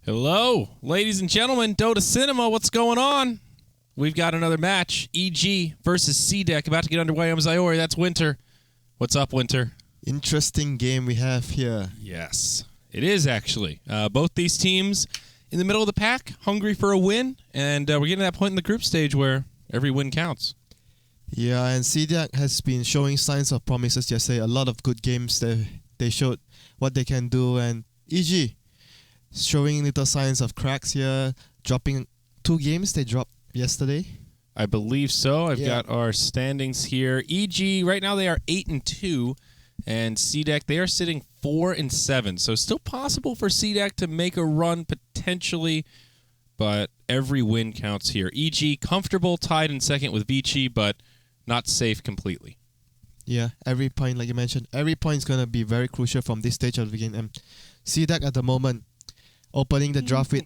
Hello, ladies and gentlemen, Dota Cinema, what's going on? We've got another match, EG versus C-Deck, about to get underway. I'm Zyori, that's Winter. What's up, Winter? Interesting game we have here. Yes, it is actually. Both these teams in the middle of the pack, hungry for a win, and we're getting to that point in the group stage where every win counts. Yeah, and C-Deck has been showing signs of promises yesterday. A lot of good games. They showed what they can do, and EG showing little signs of cracks here, dropping 2 games they dropped yesterday. I believe so. I've got our standings here. EG, right now they are 8-2, and C-Deck, they are sitting 4-7. So still possible for C-Deck to make a run potentially, but every win counts here. EG, comfortable, tied in second with Vici, but not safe completely. Yeah, every point, like you mentioned, every point is going to be very crucial from this stage of the game. And C-Deck at the moment, opening the draft with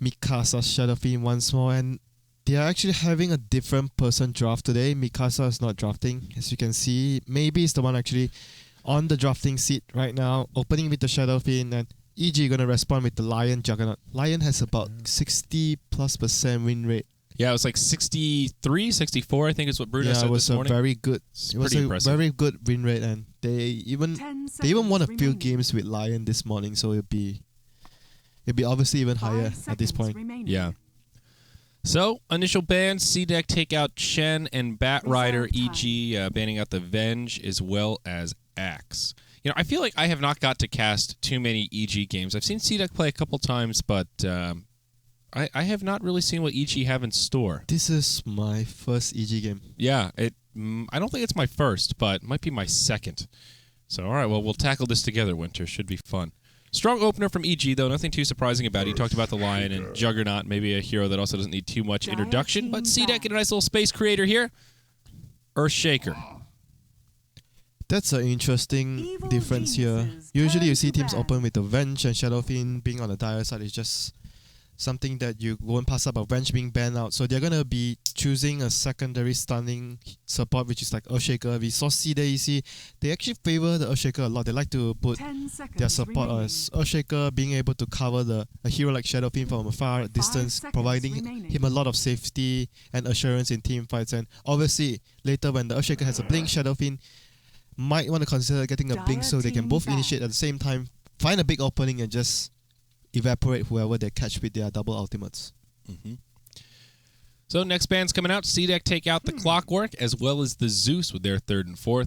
Mikasa Shadow Fiend once more, and they are actually having a different person draft today. Mikasa is not drafting, as you can see. Maybe it's the one actually on the drafting seat right now, opening with the Shadow Fiend, and EG going to respond with the Lion Juggernaut. Lion has about 60+% win rate. Yeah, it was like 63, 64, I think is what Bruno said this morning. It was a very good win rate, and they even won a few games with Lion this morning, so it'll be obviously even higher at this point. Yeah. So, initial bans, C-Deck take out Shen and Bat Rider, EG banning out the Venge as well as Axe. You know, I feel like I have not got to cast too many EG games. I've seen C-Deck play a couple times, but I have not really seen what EG have in store. This is my first EG game. Yeah, I don't think it's my first, but it might be my second. So, all right, well, we'll tackle this together, Winter. Should be fun. Strong opener from EG, though. Nothing too surprising about it. You talked about the Lion and Juggernaut, maybe a hero that also doesn't need too much introduction. But C-Deck in a nice little space creator here. Earthshaker. That's an interesting difference here. Usually you see teams open with the Venge and Shadow Fiend being on the dire side. It's just something that you won't pass up, a Venge being banned out. So they're going to be choosing a secondary stunning support, which is like Earthshaker. We saw CDEC. They actually favor the Earthshaker a lot. They like to put their support as Earthshaker, being able to cover a hero like Shadow Fiend from a far distance, providing him a lot of safety and assurance in team fights. And obviously, later when the Earthshaker has a blink, Shadow Fiend might want to consider getting a blink so they can both initiate at the same time, find a big opening and just evaporate whoever they catch with their double ultimates. So next band's coming out. C-Deck take out the Clockwork as well as the Zeus with their 3rd and 4th.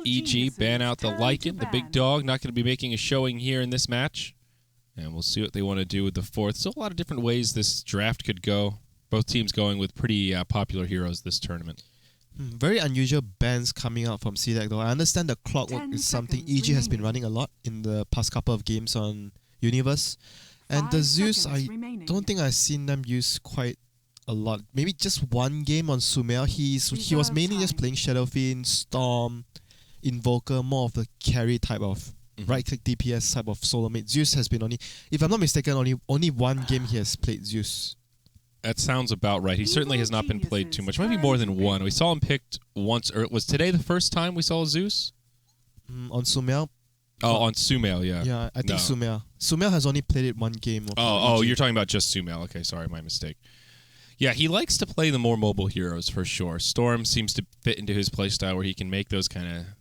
EG ban out the Lycan, the big dog. Not going to be making a showing here in this match. And we'll see what they want to do with the 4th. Still a lot of different ways this draft could go. Both teams going with pretty popular heroes this tournament. Very unusual bans coming out from C-Deck, though. I understand the Clockwork is something EG has been running a lot in the past couple of games on Universe. And the Zeus, I don't think I've seen them use quite a lot. Maybe just one game on Sumer. He was mainly just playing Shadow Fiend, Storm, Invoker, more of the carry type of right-click DPS type of solo mate. Zeus has been if I'm not mistaken, only one game he has played Zeus. That sounds about right. He certainly has not been played too much. Maybe more than one. We saw him picked once. Or was today the first time we saw Zeus? On Sumer. Oh, on Sumail, yeah. Yeah, I think Sumail. Sumail has only played it one game. You're talking about just Sumail. Okay, sorry, my mistake. Yeah, he likes to play the more mobile heroes for sure. Storm seems to fit into his playstyle where he can make those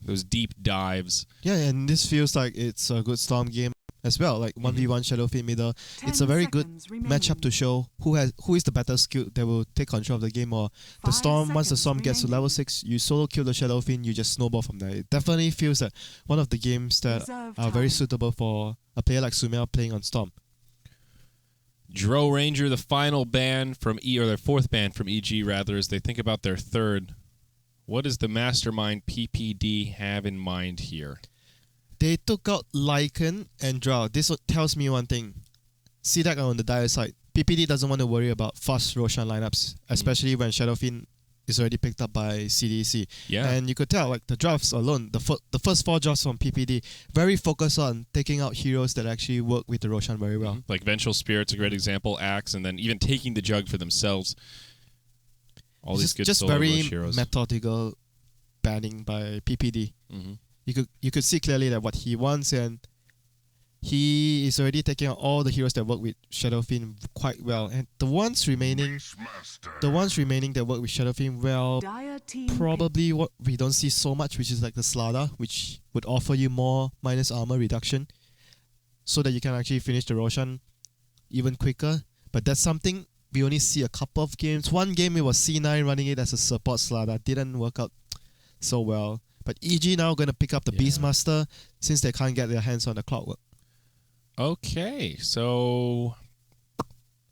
those deep dives. Yeah, and this feels like it's a good Storm game as well. Like 1v1 Shadow Fiend middle. It's a very good matchup to show who is the better skill that will take control of the game. Or the Storm, once the Storm gets to level 6, you solo kill the Shadow Fiend, you just snowball from there. It definitely feels that one of the games that are very suitable for a player like Sumail playing on Storm. Dro Ranger, the final ban from their 4th ban from EG rather, as they think about their 3rd. What does the mastermind PPD have in mind here? They took out Lycan and Drow. This tells me one thing. C-Deck are on the dire side. PPD doesn't want to worry about fast Roshan lineups, especially when Shadow Fiend is already picked up by CDC. Yeah. And you could tell, like, the drafts alone, the first 4 drafts from PPD, very focused on taking out heroes that actually work with the Roshan very well. Like Vengeful Spirit's a great example, Axe, and then even taking the Jug for themselves. All these good solo very heroes. methodical banning by PPD. You could see clearly that what he wants, and he is already taking out all the heroes that work with Shadowfiend quite well. And the ones remaining that work with Shadowfiend well, probably what we don't see so much, which is like the Slada, which would offer you more minus armor reduction, so that you can actually finish the Roshan even quicker. But that's something we only see a couple of games. One game it was C9 running it as a support Slada, didn't work out so well. But EG now going to pick up the Beastmaster since they can't get their hands on the Clockwork. Okay, so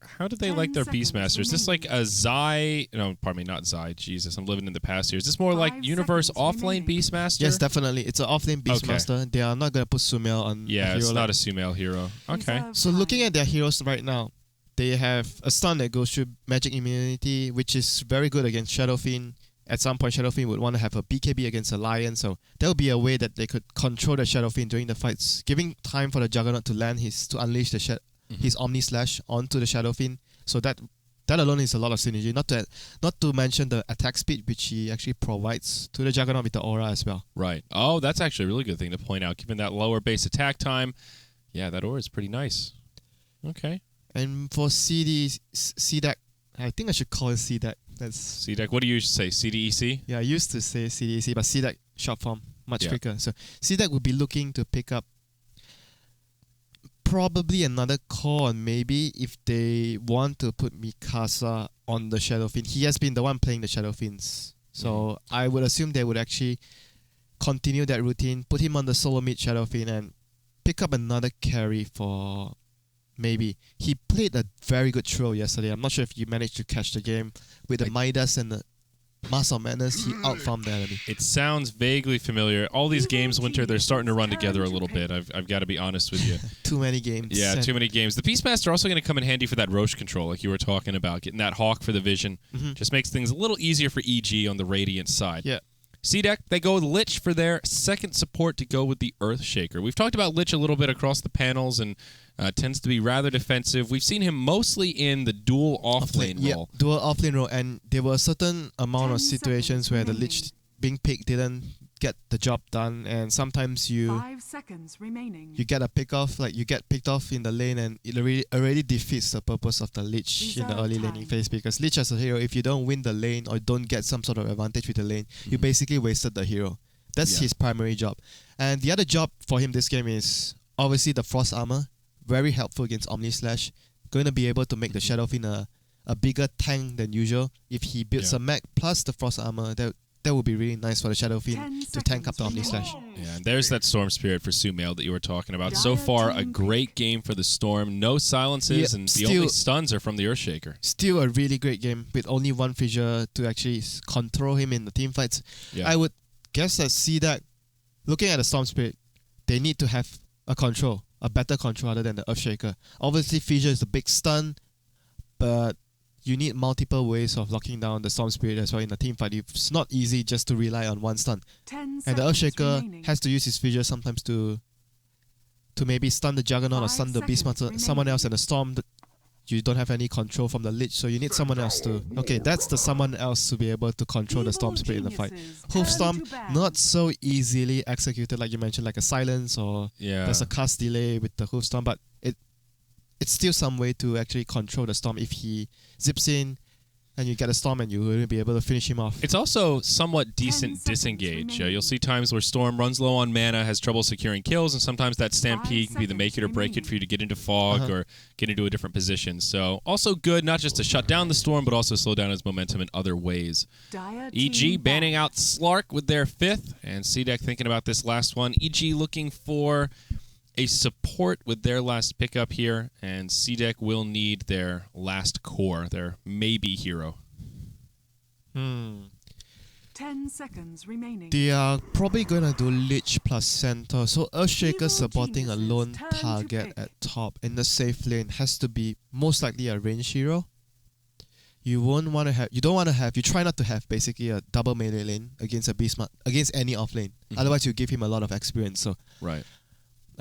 how do they like their Beastmaster? Is this like a Zai? No, pardon me, not Zai. Jesus, I'm living in the past here. Is this more like Universe offlane Beastmaster? Yes, definitely. It's an offlane Beastmaster. Okay. They are not going to put Sumail on a hero. It's not a Sumail hero. Okay. So looking at their heroes right now, they have a stun that goes through magic immunity, which is very good against Shadowfiend. At some point, Shadowfiend would want to have a BKB against a Lion, so that would be a way that they could control the Shadowfiend during the fights, giving time for the Juggernaut to land to unleash his Omni Slash onto the Shadowfiend. So that alone is a lot of synergy. Not to mention the attack speed, which he actually provides to the Juggernaut with the aura as well. Right. Oh, that's actually a really good thing to point out. Given that lower base attack time, yeah, that aura is pretty nice. Okay. And for CDEC, I think I should call it CDEC. That's CDEC. What do you used to say? CDEC? Yeah, I used to say CDEC, but CDEC short form, much quicker. So CDEC would be looking to pick up probably another core, and maybe if they want to put Mikasa on the Shadowfiend. He has been the one playing the Shadowfiends. So I would assume they would actually continue that routine, put him on the solo mid Shadowfiend, and pick up another carry for... Maybe. He played a very good throw yesterday. I'm not sure if you managed to catch the game. With the Midas and the Mask of Madness, he outfarmed the enemy. It sounds vaguely familiar. All these games, Winter, they're starting to run together a little bit. I've got to be honest with you. Too many games. Yeah, too many games. The Beastmaster also going to come in handy for that Roche control, like you were talking about. Getting that Hawk for the vision just makes things a little easier for EG on the Radiant side. Yeah. CDEC, they go with Lich for their second support to go with the Earthshaker. We've talked about Lich a little bit across the panels and tends to be rather defensive. We've seen him mostly in the dual offlane role. Yeah, dual offlane role, and there were a certain amount of situations where the Lich being picked didn't get the job done, and sometimes you 5 seconds remaining. you get a pick off, like you get picked off in the lane, and it already defeats the purpose of the Lich in the early laning phase, because Lich as a hero, if you don't win the lane or don't get some sort of advantage with the lane, you basically wasted the hero. That's his primary job. And the other job for him this game is obviously the Frost Armor, very helpful against Omni Slash, going to be able to make the Shadowfiend a bigger tank than usual. If he builds a mech plus the Frost Armor, that would be really nice for the Shadowfiend to tank up the Omni Slash. Yeah, and there's that Storm Spirit for Sumail that you were talking about. So far, a great game for the Storm. No silences, and the only stuns are from the Earthshaker. Still a really great game with only one fissure to actually control him in the team fights. Yeah. I would guess that CDEC, looking at the Storm Spirit, they need to have a better control other than the Earthshaker. Obviously, fissure is a big stun, but you need multiple ways of locking down the Storm Spirit as well in the team fight. It's not easy just to rely on one stun. And the Earthshaker has to use his fissure sometimes to maybe stun the Juggernaut or stun the Beastmaster, someone else, and the Storm. You don't have any control from the Lich, so you need someone else to... Okay, that's the someone else to be able to control the Storm Spirit in the fight. Hoofstorm, not so easily executed like you mentioned, like a silence or there's a cast delay with the Hoofstorm, but it's still some way to actually control the Storm. If he zips in and you get a Storm, and you will be able to finish him off. It's also somewhat decent disengage. You'll see times where Storm runs low on mana, has trouble securing kills, and sometimes that Stampede can be the make it or break it for you to get into Fog or get into a different position. So also good, not just to shut down the Storm, but also slow down his momentum in other ways. EG banning out Slark with their 5th, and CDEC thinking about this last one. EG looking for a support with their last pickup here, and CDEC will need their last core, their maybe hero. 10 seconds remaining. They are probably going to do Lich plus Centaur, so Earthshaker supporting a lone target at top in the safe lane has to be most likely a range hero. You don't want to have, you try not to have basically a double melee lane against a Beastmaster, against any offlane. Otherwise you give him a lot of experience. So right.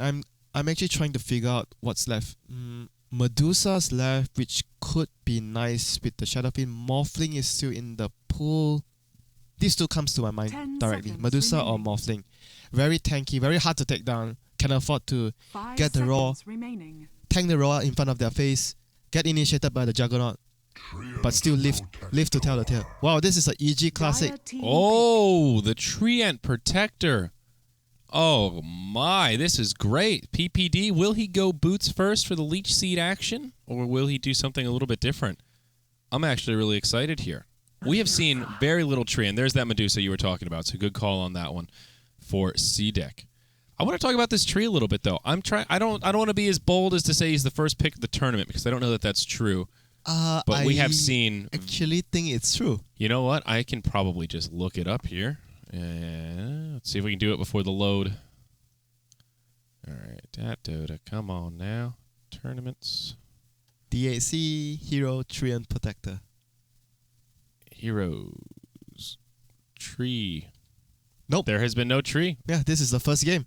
I'm actually trying to figure out what's left. Medusa's left, which could be nice with the Shadowfiend. Morphling is still in the pool. These two comes to my mind directly. Medusa or Morphling. Very tanky, very hard to take down. can afford to 5 get the raw, seconds remaining. tank the raw in front of their face, get initiated by the Juggernaut, but still live to tell the tale. Wow, this is an EG classic. Dire team Oh, the Treant Protector. Oh my, this is great. PPD, will he go boots first for the Leech Seed action, or will he do something a little bit different? I'm actually really excited here. We have seen very little Treant. There's that Medusa you were talking about, so good call on that one for C-Deck. I want to talk about this tree a little bit, though. I don't want to be as bold as to say he's the first pick of the tournament, because I don't know that that's true. But we have seen... actually think it's true. You know what? I can probably just look it up here. Let's see if we can do it before the load. All right, Dota, come on now. Tournaments. DAC Hero Treant Protector. Heroes. Tree. Nope. There has been no tree. Yeah, this is the first game.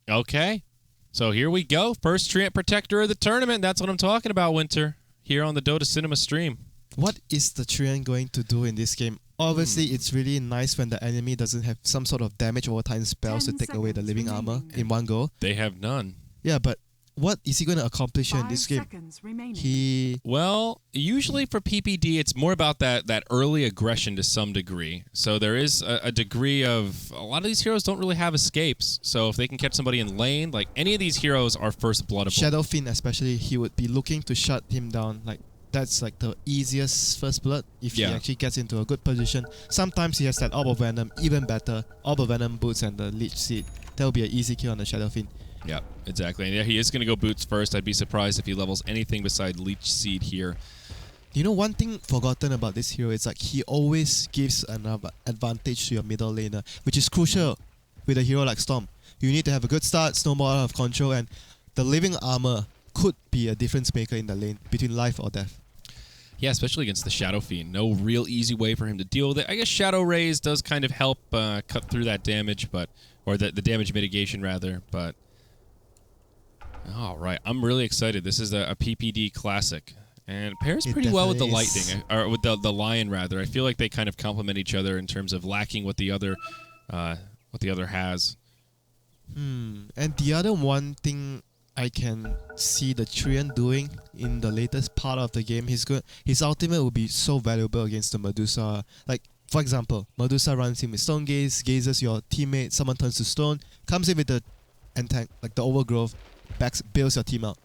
Okay. So here we go. First Treant Protector of the tournament. That's what I'm talking about, Winter. Here on the Dota Cinema stream. What is the Treant going to do in this game? Obviously, it's really nice when the enemy doesn't have some sort of damage over time spells to 10 take away the living seconds armor remaining. in one go. They have none. Yeah, but what is he going to accomplish in 5 this game? seconds remaining. He... Well, usually for PPD, it's more about that early aggression to some degree. So there is a degree of... A lot of these heroes don't really have escapes. So if they can catch somebody in lane, like any of these heroes are first bloodable. Shadowfiend especially, he would be looking to shut him down. Like, that's like the easiest first blood if he Yeah. actually gets into a good position. Sometimes he has that Orb of Venom, even better. Orb of Venom boots and the Leech Seed. That will be an easy kill on the Shadowfiend. Yeah, exactly. And yeah, he is going to go boots first. I'd be surprised if he levels anything beside Leech Seed here. You know, one thing forgotten about this hero is like he always gives an advantage to your middle laner, which is crucial with a hero like Storm. You need to have a good start, snowball out of control, and the living armor could be a difference maker in the lane between life or death. Yeah, especially against the Shadow Fiend. No real easy way for him to deal with it. I guess Shadow Rays does kind of help cut through that damage, or the damage mitigation rather, but... All right, I'm really excited. This is a PPD classic. And it pairs It pretty well with the definitely is. Lightning, or with the Lion rather. I feel like they kind of complement each other in terms of lacking what the other has. And the other one thing I can see the Treant doing in the latest part of the game, his ultimate will be so valuable against the Medusa. Like, for example, Medusa runs in with Stone Gaze, gazes your teammate, someone turns to stone, comes in with the tank, like the Overgrowth, bails your team out.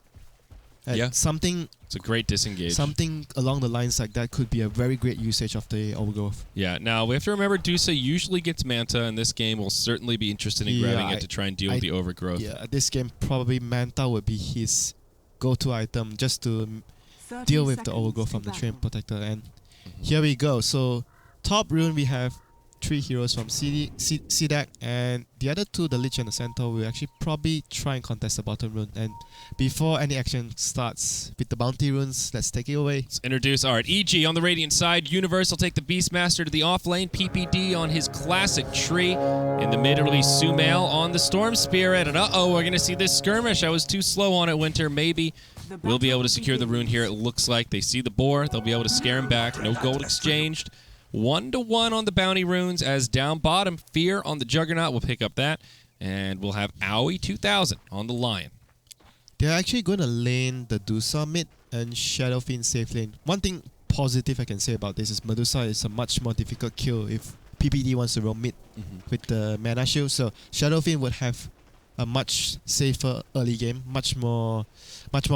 And Yeah. something It's a great disengage. along the lines like that could be a very great usage of the Overgrowth. Yeah, now we have to remember Dusa usually gets Manta, and this game will certainly be interested in Yeah, grabbing it to try and deal with the overgrowth. Yeah, this game probably Manta would be his go-to item just to 30 deal with the seconds overgrowth to from the battle. Treant Protector. And here we go. So top rune we have 3 heroes from C-Deck, and the other 2, the Lich and the Centaur, will actually probably try and contest the bottom rune. And before any action starts with the bounty runes, let's take it away. Let's introduce, all right, EG on the Radiant side. Universe will take the Beastmaster to the off lane. PPD on his classic tree. In the mid early Sumail on the Storm Spirit. And uh-oh, we're going to see this skirmish. I was too slow on it, Winter. Maybe we'll be able to secure the rune here. It looks like they see the boar. They'll be able to scare him back. No gold exchanged. 1-to-1 on the bounty runes as down bottom. Fear on the Juggernaut. We'll pick up that. And we'll have Aoi 2000 on the Lion. They're actually going to lane the Dusa mid and Shadowfiend safe lane. One thing positive I can say about this is Medusa is a much more difficult kill if PPD wants to roam mid with the mana shield. So Shadowfiend would have a much safer early game, much more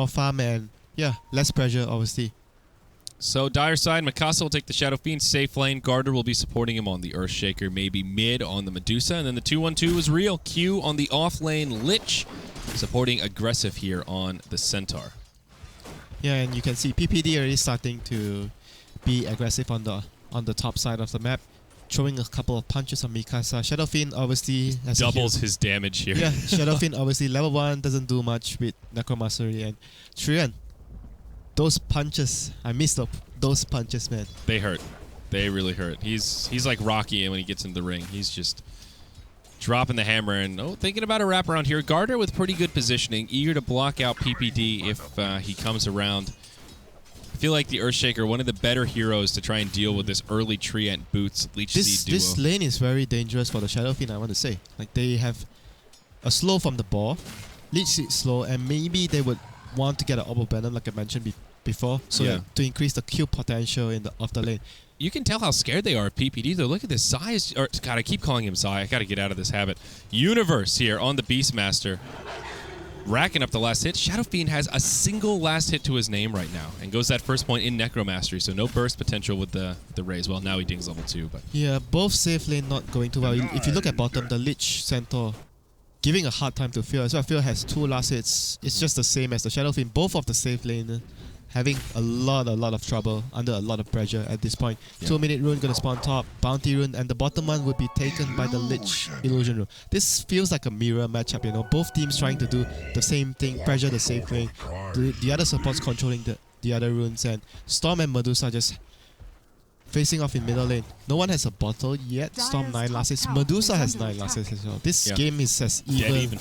farm, and yeah, less pressure obviously. So Dire side, Mikasa will take the Shadow Fiend safe lane. Garter will be supporting him on the Earthshaker, maybe mid on the Medusa. And then the 2-1-2 is real. Q on the off lane, Lich supporting aggressive here on the Centaur. Yeah, and you can see PPD already starting to be aggressive on the top side of the map, throwing a couple of punches on Mikasa. Shadowfiend obviously has Doubles his damage here. Yeah, Shadowfiend obviously level 1 doesn't do much with Necromancery, and Treant. Those punches, I missed those punches, man. They hurt. They really hurt. He's like Rocky when he gets into the ring. He's just dropping the hammer and thinking about a wraparound here. Garter with pretty good positioning, eager to block out PPD if he comes around. I feel like the Earthshaker, one of the better heroes to try and deal with this early Treant boots Leech Seed duo. This lane is very dangerous for the Shadowfiend, I want to say. Like, they have a slow from the boar, Leech Seed slow, and maybe they would want to get an Orb of Venom, like I mentioned before, so Yeah. that to increase the kill potential of the lane. You can tell how scared they are of PPD, though. Look at this. Zai is... Or, God, I keep calling him Zai. I got to get out of this habit. Universe here on the Beastmaster. Racking up the last hit. Shadow Fiend has a single last hit to his name right now and goes that first point in Necromastery, so no burst potential with the raise. Well, now he dings level 2, but... Yeah, both safe lane not going too well. If you look at bottom, the Lich Centaur giving a hard time to Fear. So Fear has 2 last hits. It's just the same as the Shadow Fiend. Both of the safe lane having a lot of trouble, under a lot of pressure at this point. Yeah. 2-minute rune gonna spawn top, bounty rune, and the bottom one would be taken by the Lich illusion rune. This feels like a mirror matchup, you know. Both teams trying to do the same thing, pressure the safe lane. The other supports controlling the other runes, and Storm and Medusa just facing off in middle lane. No one has a bottle yet. Storm 9 last hits. Medusa has 9 last hits as well. This game is as even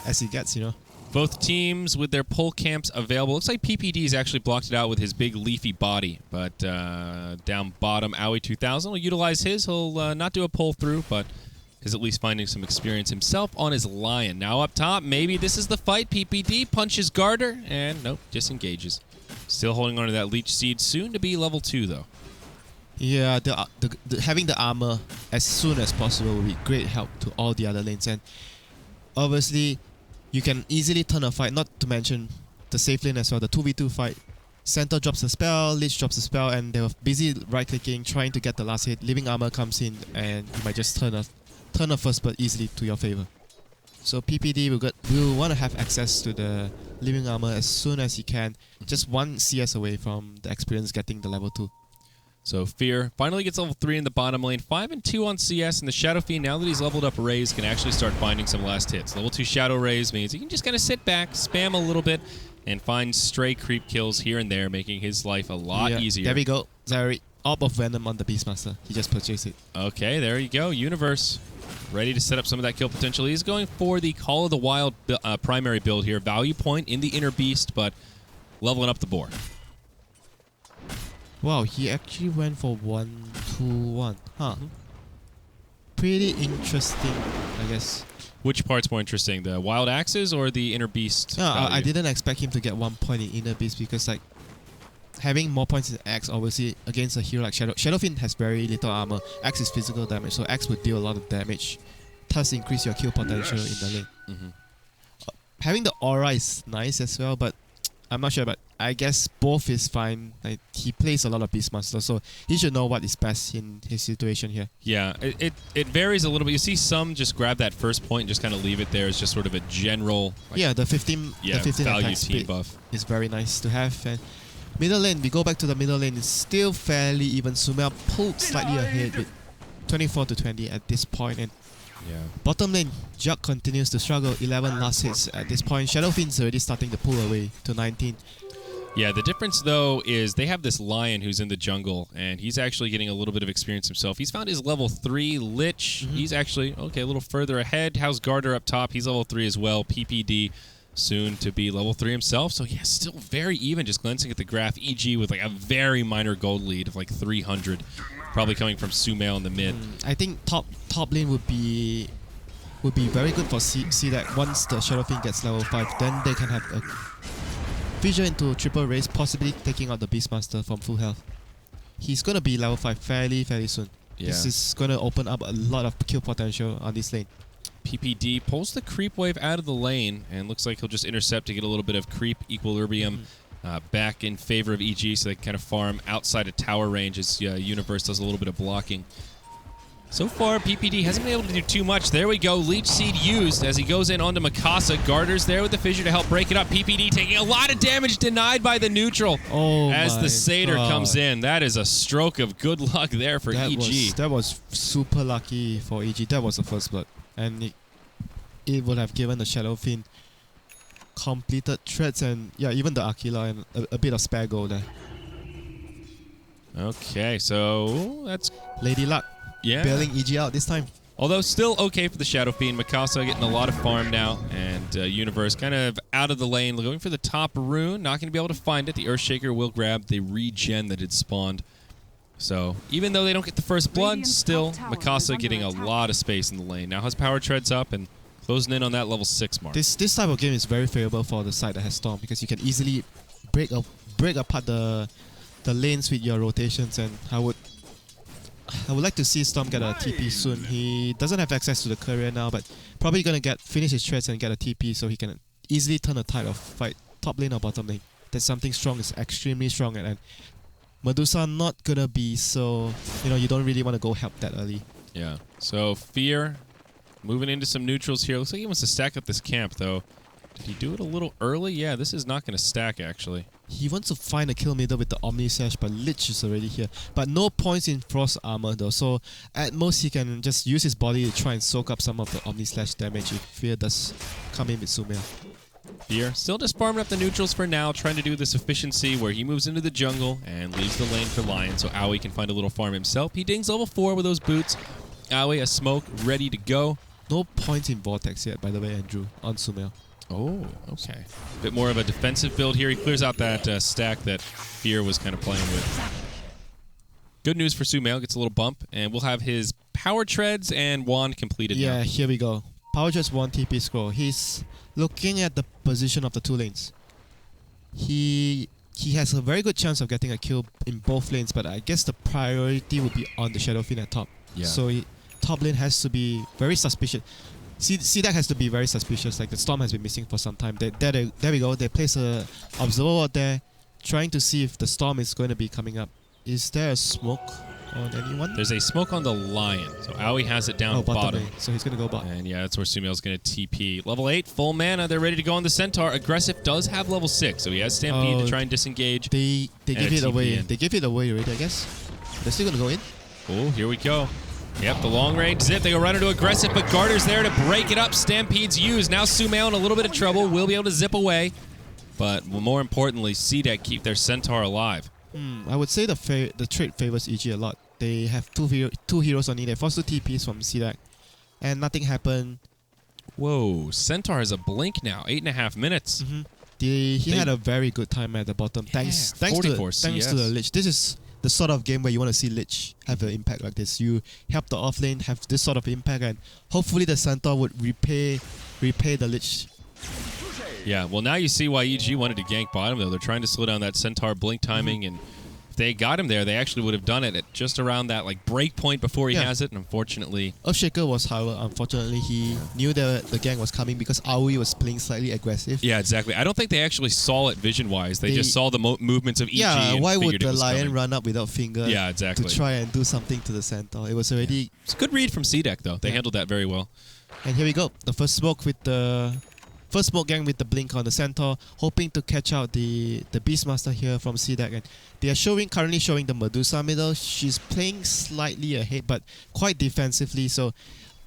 as it gets, you know. Both teams with their pull camps available. Looks like PPD's actually blocked it out with his big leafy body. But down bottom, Aoi 2000 will utilize his. He'll not do a pull through, but is at least finding some experience himself on his Lion. Now up top, maybe this is the fight. PPD punches Garter, and nope, disengages. Still holding on to that Leech Seed. Soon to be level 2, though. Yeah, having the armor as soon as possible will be great help to all the other lanes. And obviously, you can easily turn a fight, not to mention the safe lane as well, the 2v2 fight. Centaur drops a spell, Lich drops a spell, and they were busy right-clicking, trying to get the last hit. Living Armor comes in, and you might just turn a first blood easily to your favor. So PPD will want to have access to the Living Armor as soon as he can. Just 1 CS away from the experience getting the level 2. So Fear finally gets level 3 in the bottom lane. 5 and 2 on CS, and the Shadow Fiend, now that he's leveled up Raze, can actually start finding some last hits. Level 2 Shadow Raze means he can just kind of sit back, spam a little bit, and find stray creep kills here and there, making his life a lot easier. There we go. Zari, Orb of Venom on the Beastmaster. He just purchased it. Okay, there you go. Universe ready to set up some of that kill potential. He's going for the Call of the Wild primary build here. Value point in the Inner Beast, but leveling up the board. Wow, he actually went for 1-2-1. Huh. Pretty interesting, I guess. Which part's more interesting, the Wild Axes or the Inner Beast? No, I didn't expect him to get 1 point in Inner Beast because, like, having more points in Axe, obviously, against a hero like Shadow Fiend has very little armor. Axe is physical damage, so Axe would deal a lot of damage, thus increase your kill potential in the lane. Having the aura is nice as well, but I'm not sure, but I guess both is fine. Like, he plays a lot of Beastmaster, so he should know what is best in his situation here. Yeah, it varies a little bit. You see some just grab that first point and just kind of leave it there as just sort of a general... Like, yeah, the 15 value attack team speed buff is very nice to have. And middle lane, we go back to the middle lane, it's still fairly even. Sumer pulled slightly ahead with 24-20 at this point. And bottom lane, Jug continues to struggle, 11 last hits at this point. Shadow Fiend's already starting to pull away to 19. Yeah, the difference, though, is they have this Lion who's in the jungle, and he's actually getting a little bit of experience himself. He's found his level 3 Lich. He's actually, okay, a little further ahead. How's Garter up top? He's level 3 as well. PPD soon to be level 3 himself. So, yeah, still very even. Just glancing at the graph, EG with like a very minor gold lead of like 300. Probably coming from Sumail in the mid. I think top lane would be very good for C that once the Shadow Fiend gets level 5, then they can have a vision into triple race, possibly taking out the Beastmaster from full health. He's going to be level 5 fairly soon. Yeah. This is going to open up a lot of kill potential on this lane. PPD pulls the creep wave out of the lane, and looks like he'll just intercept to get a little bit of creep equilibrium back in favor of EG, so they can kind of farm outside of tower range as Universe does a little bit of blocking. So far, PPD hasn't been able to do too much. There we go. Leech Seed used as he goes in onto Mikasa. Garter's there with the fissure to help break it up. PPD taking a lot of damage, denied by the neutral as the Satyr comes in. That is a stroke of good luck there for EG. That was super lucky for EG. That was the first blood. And it would have given the Shadow Fiend completed threats and, yeah, even the Aquila and a bit of spare gold there. Okay, so that's... Lady Luck. Yeah. Bailing EG out this time. Although still okay for the Shadow Fiend. Mikasa getting a lot of farm now, and Universe kind of out of the lane, going for the top rune. Not going to be able to find it. The Earthshaker will grab the regen that had spawned. So even though they don't get the first blood, still Mikasa getting a lot of space in the lane. Now has power treads up, and Closing in on that level 6 mark. This type of game is very favorable for the side that has Storm because you can easily break apart the lanes with your rotations, and I would like to see Storm get a TP soon. He doesn't have access to the courier now, but probably gonna finish his threads and get a TP so he can easily turn the tide of fight top lane or bottom lane. That's something Strong is extremely strong at, and Medusa not gonna be so, you don't really want to go help that early. Yeah. So Fear moving into some neutrals here. Looks like he wants to stack up this camp though. Did he do it a little early? Yeah, this is not going to stack actually. He wants to find a kill middle with the Omni Sash, but Lich is already here. But no points in Frost Armor though, so at most he can just use his body to try and soak up some of the Omni Slash damage if Fear does come in with Sumail. Fear still just farming up the neutrals for now, trying to do this efficiency where he moves into the jungle and leaves the lane for Lion so Aoi can find a little farm himself. He dings level 4 with those boots. Aoi, a smoke, ready to go. No points in Vortex yet, by the way, Andrew, on Sumail. Oh, okay. Bit more of a defensive build here. He clears out that stack that Fear was kind of playing with. Good news for Sumail, gets a little bump, and we'll have his power treads and wand completed now. Yeah, here we go. Power treads 1 TP scroll. He's looking at the position of the 2 lanes. He has a very good chance of getting a kill in both lanes, but I guess the priority would be on the Shadowfiend at top. Yeah. So top lane has to be very suspicious. CDAC has to be very suspicious, like the Storm has been missing for some time. There we go. They place a observer out there, trying to see if the Storm is going to be coming up. Is there a smoke on anyone? There's a smoke on the Lion, so Aoi has it down bottom. Lane. So he's going to go bot. And yeah, that's where Sumail's going to TP. Level 8, full mana. They're ready to go on the Centaur. Aggressive does have level 6, so he has Stampede to try and disengage. They give it away. in. They give it away already, I guess. They're still going to go in. Oh, here we go. Yep, the long range zip. They go right into Aggressive, but Garter's there to break it up. Stampede's used. Now Sumail in a little bit of trouble. Will be able to zip away. But more importantly, CDEC keep their Centaur alive. I would say the trade favors EG a lot. They have two heroes on it. They forced 2 TPs from CDAC, and nothing happened. Whoa, Centaur has a blink now. 8.5 minutes. He had a very good time at the bottom. Thanks to the Lich. This is the sort of game where you want to see Lich have an impact like this. You help the offlane have this sort of impact, and hopefully the Centaur would repay the Lich. Yeah, well now you see why EG wanted to gank bottom though. They're trying to slow down that Centaur blink timing, and if they got him there, they actually would have done it at just around that break point before he has it, and unfortunately... Earthshaker was, however, unfortunately, he knew that the gang was coming because Aoi was playing slightly aggressive. Yeah, exactly. I don't think they actually saw it vision-wise. They just saw the movements of EG and why would figured the it was Lion coming. run up without finger exactly. to try and do something to the Centaur? It was already... It's a good read from CDEC, though. They handled that very well. And here we go. The first smoke gang with the blink on the Centaur, hoping to catch out the Beastmaster here from CDAC. And they are currently showing the Medusa middle. She's playing slightly ahead, but quite defensively. So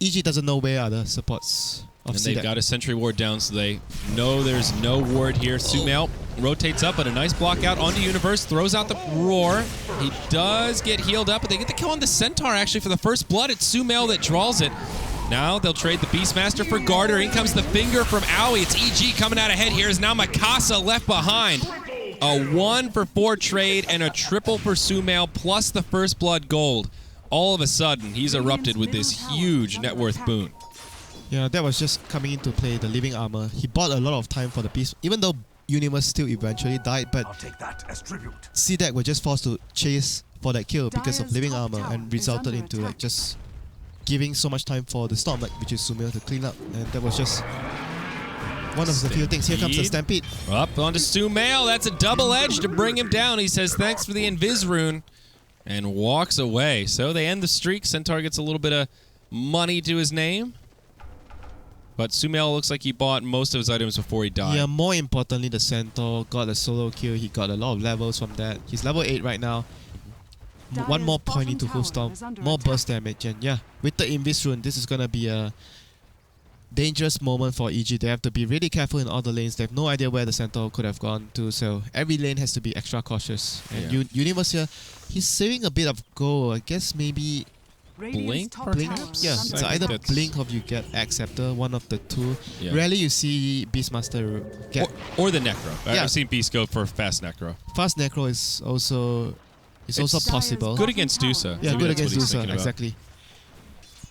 EG doesn't know where are the supports of CDAC. And they've got a sentry ward down, so they know there's no ward here. Sumail rotates up, but a nice block out onto Universe, throws out the roar. He does get healed up, but they get the kill on the Centaur actually for the first blood. It's Sumail that draws it. Now they'll trade the Beastmaster for Garter. In comes the finger from Aoi. It's EG coming out ahead here. Is now Mikasa left behind. A 1-for-4 trade and a triple for Sumail plus the first blood gold. All of a sudden, he's erupted with this huge net worth boon. Yeah, that was just coming into play, the living armor. He bought a lot of time for the Beast, even though Universe still eventually died, but CDAC were just forced to chase for that kill because of living armor and resulted into just giving so much time for the Storm, which is Sumail, to clean up, and that was just one of the few things. Here comes the Stampede. Up onto Sumail. That's a double edge to bring him down. He says thanks for the Invis rune and walks away. So they end the streak. Centaur gets a little bit of money to his name, but Sumail looks like he bought most of his items before he died. Yeah, more importantly, the Centaur got a solo kill. He got a lot of levels from that. He's level 8 right now. One more point into full Storm, more burst damage, and yeah, with the Invis rune, this is gonna be a dangerous moment for EG. They have to be really careful in all the lanes. They have no idea where the Centaur could have gone to, so every lane has to be extra cautious. And Universe here, he's saving a bit of gold. I guess maybe Blink, perhaps? Yeah, it's either Blink or you get Acceptor, one of the two. Yeah. Rarely you see Beastmaster get... Or the Necro. I've seen Beast go for fast Necro. Fast Necro is also... It's also possible. Good against Dusa. Yeah, Maybe good that's against what he's Dusa, thinking about. exactly.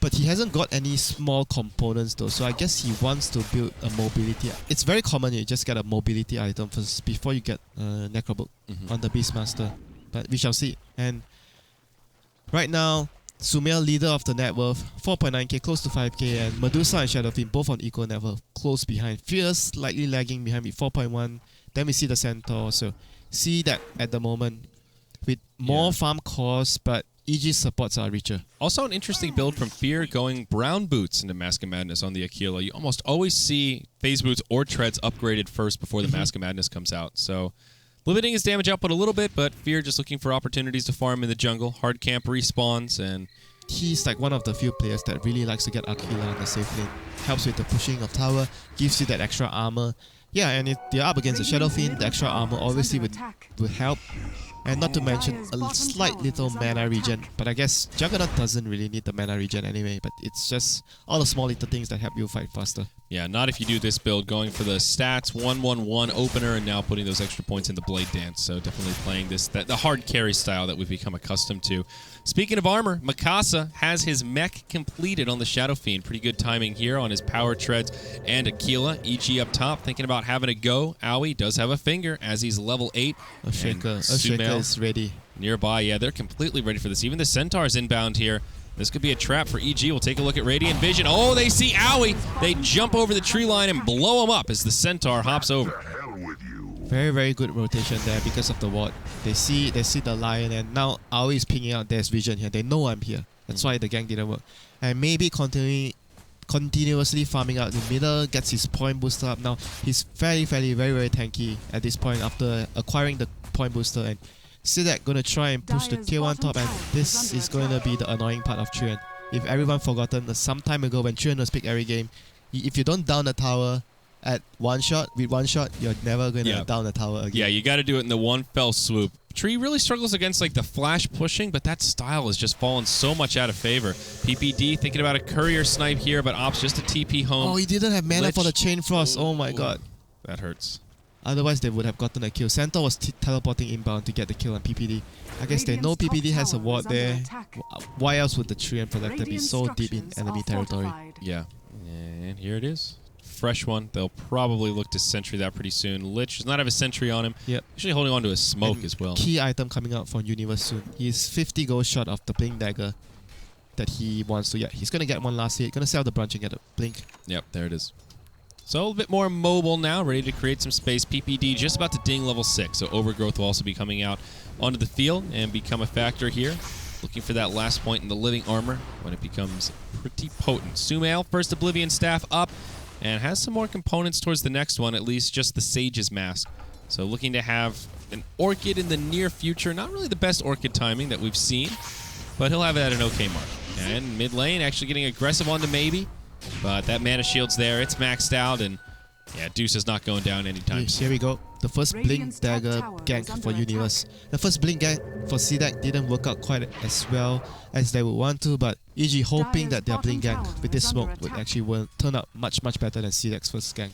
But he hasn't got any small components though, so I guess he wants to build a mobility. It's very common you just get a mobility item first before you get Necrobook on the Beastmaster. But we shall see. And right now, Sumail, leader of the net worth, 4.9k, close to 5k, and Medusa and Shadow Fiend both on equal net worth, close behind. Fierce slightly lagging behind with 4.1. Then we see the Centaur, so see that at the moment with more farm costs, but EG supports are richer. Also an interesting build from Fear going brown boots into Mask of Madness on the Aquila. You almost always see phase boots or treads upgraded first before the Mask of Madness comes out. So limiting his damage output a little bit, but Fear just looking for opportunities to farm in the jungle. Hard camp respawns, and he's like one of the few players that really likes to get Aquila on the safe lane. Helps with the pushing of tower, gives you that extra armor. Yeah, and if they're up against the Shadow Fiend, the extra armor obviously would help. And not to mention a slight little mana regen, but I guess Juggernaut doesn't really need the mana regen anyway, but it's just all the small little things that help you fight faster. Yeah, not if you do this build, going for the stats, 1-1-1 opener, and now putting those extra points in the Blade Dance. So definitely playing the hard carry style that we've become accustomed to. Speaking of armor, Mikasa has his mech completed on the Shadow Fiend. Pretty good timing here on his power treads and Aquila. EG up top, thinking about having a go. Aoi does have a finger as he's level 8. Shaker is ready. Nearby, yeah, they're completely ready for this. Even the Centaur's inbound here. This could be a trap for EG. We'll take a look at Radiant Vision. Oh, they see Aoi. They jump over the tree line and blow him up as the Centaur hops over. Very, very good rotation there because of the ward. They see the lion, and now Aoi is pinging out there's vision here. They know I'm here. That's why the gank didn't work. And maybe continuously farming out the middle, gets his point booster up. Now he's very, very tanky at this point after acquiring the point booster, and Sidak gonna try and push the tier 1 top, and this is going to be the annoying part of Trian. If everyone forgotten, some time ago when Trian was picked every game, if you don't down the tower at one shot, you're never going to down the tower again. Yeah, you got to do it in the one fell swoop. Tree really struggles against like the flash pushing, but that style has just fallen so much out of favor. PPD thinking about a courier snipe here, but opts just a TP home. Oh, he didn't have mana for the Chain Frost. Oh my god. That hurts. Otherwise, they would have gotten a kill. Centaur was teleporting inbound to get the kill on PPD. I guess they know PPD has a ward there. Why else would the Treant Protector be so deep in enemy territory? Yeah, and here it is. Fresh one. They'll probably look to sentry that pretty soon. Lich does not have a sentry on him. Yep. Actually holding on to a smoke and as well. Key item coming out from Universe soon. He's 50 gold short of the Blink Dagger that he wants to. Yeah, he's going to get one last hit. Going to sell the Branch and get a Blink. Yep, there it is. So a little bit more mobile now, ready to create some space. PPD just about to ding level 6, so Overgrowth will also be coming out onto the field and become a factor here. Looking for that last point in the living armor when it becomes pretty potent. Sumail, first Oblivion Staff up, and has some more components towards the next one, at least just the Sage's Mask. So looking to have an Orchid in the near future. Not really the best Orchid timing that we've seen, but he'll have it at an okay mark. And mid lane actually getting aggressive onto Maybe. But that mana shield's there, it's maxed out, and yeah, Deuce is not going down anytime soon. Here we go. The first Blink Dagger gank for Universe. The first Blink gank for Sidak didn't work out quite as well as they would want to, but EG hoping that their Blink gank with this smoke would actually turn out much better than Sidak's first gank.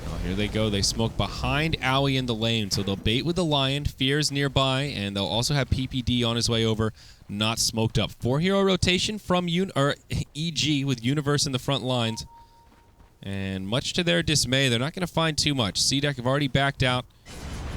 Oh, here they go. They smoke behind Aoi in the lane, so they'll bait with the Lion. Fear's nearby, and they'll also have PPD on his way over, not smoked up. 4-hero rotation from EG with Universe in the front lines. And much to their dismay, they're not going to find too much. Sidak have already backed out.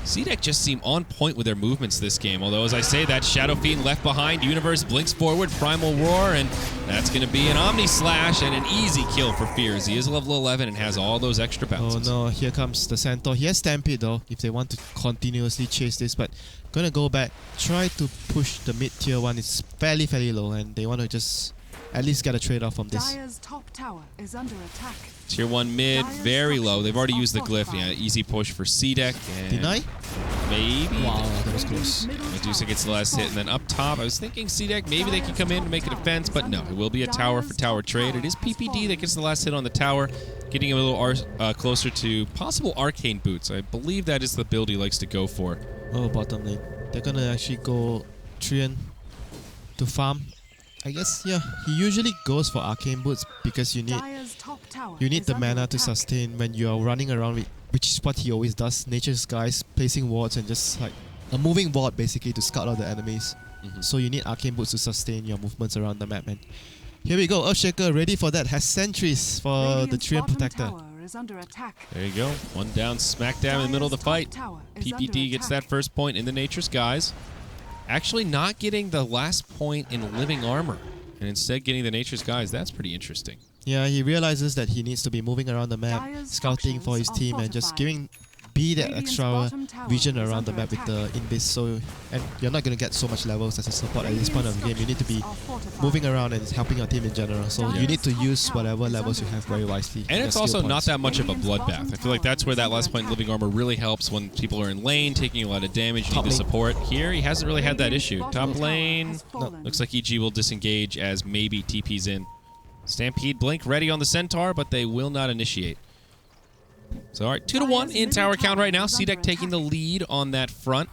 Sidak just seem on point with their movements this game. Although, as I say, that Shadow Fiend left behind. Universe blinks forward, Primal Roar, and that's going to be an Omni Slash and an easy kill for Fears. He is level 11 and has all those extra bounces. Oh no, here comes the Centaur. He has Stampede though, if they want to continuously chase this, but gonna go back, try to push the mid tier 1. It's fairly low, and they want to just at least get a trade-off from this. Dire's top tower is under attack. Tier 1 mid, very low. They've already used the glyph. Yeah, easy push for Sidak. Deny? Maybe. Wow, that was close. Medusa gets the last hit, and then up top, I was thinking Sidak, maybe they could come in and make a defense, but no, it will be a tower for tower trade. It is PPD that gets the last hit on the tower, getting him a little closer to possible Arcane Boots. I believe that is the build he likes to go for. Oh, bottom lane. They're gonna actually go Trian to farm. I guess, yeah, he usually goes for Arcane Boots because you need the mana to sustain when you are running around with, which is what he always does. Nature's Skies, placing wards and just like a moving ward basically to scout out the enemies. So you need Arcane Boots to sustain your movements around the map, and Here we go. Earthshaker ready for that. Has sentries for the Radiant's Treant bottom Protector. tower is under attack. There you go. One down, smack dab in the middle of the Dire's fight. top tower is under PPD gets attack. that first point in the Nature's Guise. Actually not getting the last point in living armor. And instead getting the Nature's Guise. That's pretty interesting. Yeah, he realizes that he needs to be moving around the map, Dire's scouting for his structures team, are and just fortified. be that Radiant's extra bottom tower vision is around the under map with attack. the invis. So, and you're not gonna get so much levels as a support at this point of the game. You need to be Radiant's structures are fortified. moving around and helping your team in general. So Yeah. you need to Top use tower whatever is levels you under have very attack. wisely. And your it's skill also not points. that much of a Radiant's bloodbath. bottom I feel like that's where that tower is last under point in attack. living armor really helps when people are in lane, taking a lot of damage, you Top need the lane. support. Here, he hasn't really had that Radiant's issue. bottom Top tower lane, has fallen. looks like EG will disengage as maybe TP's in. Stampede Blink ready on the Centaur, but they will not initiate. So, all right, 2-1 in tower count right now. CDEC taking the lead on that front.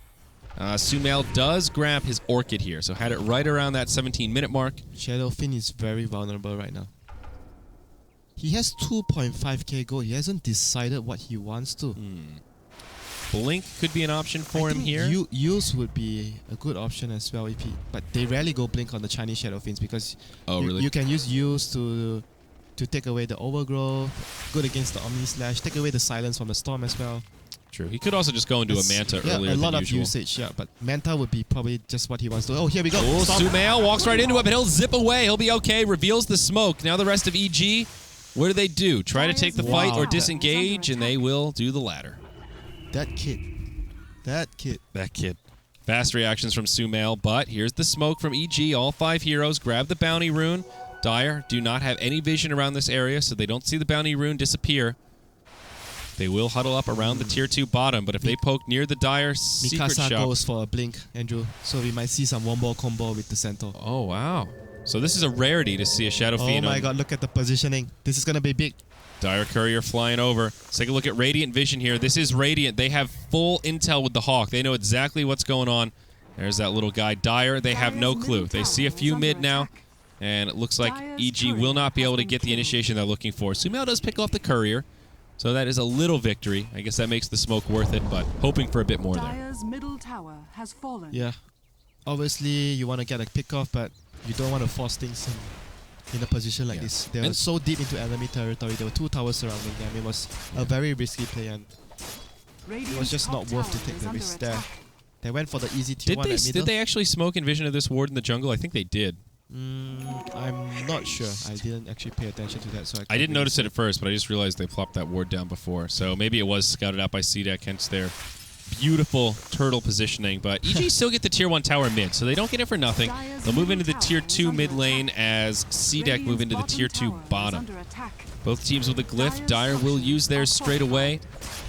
Sumail does grab his Orchid here, so had it right around that 17-minute mark. Shadowfin is very vulnerable right now. He has 2.5k gold. He hasn't decided what he wants to. Blink could be an option for I him think here. Use would be a good option as well if he, but they rarely go blink on the Chinese Shadowfins because Oh, really? you can use use to take away the overgrowth, good against the Omni Slash, take away the silence from the storm as well. True. He could also just go into a Manta yeah, earlier a lot than of usual. usage, yeah, but Manta would be probably just what he wants to. Oh, here we go. Oh, Storm. Sumail walks right into it, but he'll zip away. He'll be okay. Reveals the smoke. Now the rest of EG, what do? Try to take the fight Wow. or disengage, and they will do the latter. That kid. That kid. Fast reactions from Sumail, but here's the smoke from EG. All 5 heroes grab the bounty rune. Dire do not have any vision around this area, so they don't see the bounty rune disappear. They will huddle up around the tier 2 bottom, but if they poke near the Dire secret Mikasa shop... goes for a blink, Andrew. So we might see some one-ball combo with the Centaur. Oh, wow. So this is a rarity to see a Shadow Oh Fiend my on god, look at the positioning. This is gonna be big. Dire Courier flying over. Let's take a look at Radiant Vision here. This is Radiant. They have full intel with the Hawk. They know exactly what's going on. There's that little guy. Dire, they have no clue. They see a few mid now, and it looks like EG will not be able to get the initiation they're looking for. Sumail does pick off the Courier, so that is a little victory. I guess that makes the smoke worth it, but hoping for a bit more there. Dire's middle tower has fallen. Yeah. Obviously, you want to get a pick off, but you don't want to force things in a position like Yeah. this. They were And- so deep into enemy territory. There were 2 towers surrounding them. It was a very risky play, and it was just not worth to take the risk there. They went for the easy tier 1 at middle. Did they actually smoke Envision of this ward in the jungle? I think they did. I'm not sure. I didn't actually pay attention to that, so I didn't notice it at first, but I just realized they plopped that ward down before. So maybe it was scouted out by CDEC, hence their beautiful turtle positioning. But EG still get the tier 1 tower mid, so they don't get it for nothing. They'll move into the tier 2 mid lane as CDEC move into the tier 2 bottom. Both teams with a glyph. Dire will use theirs straight away.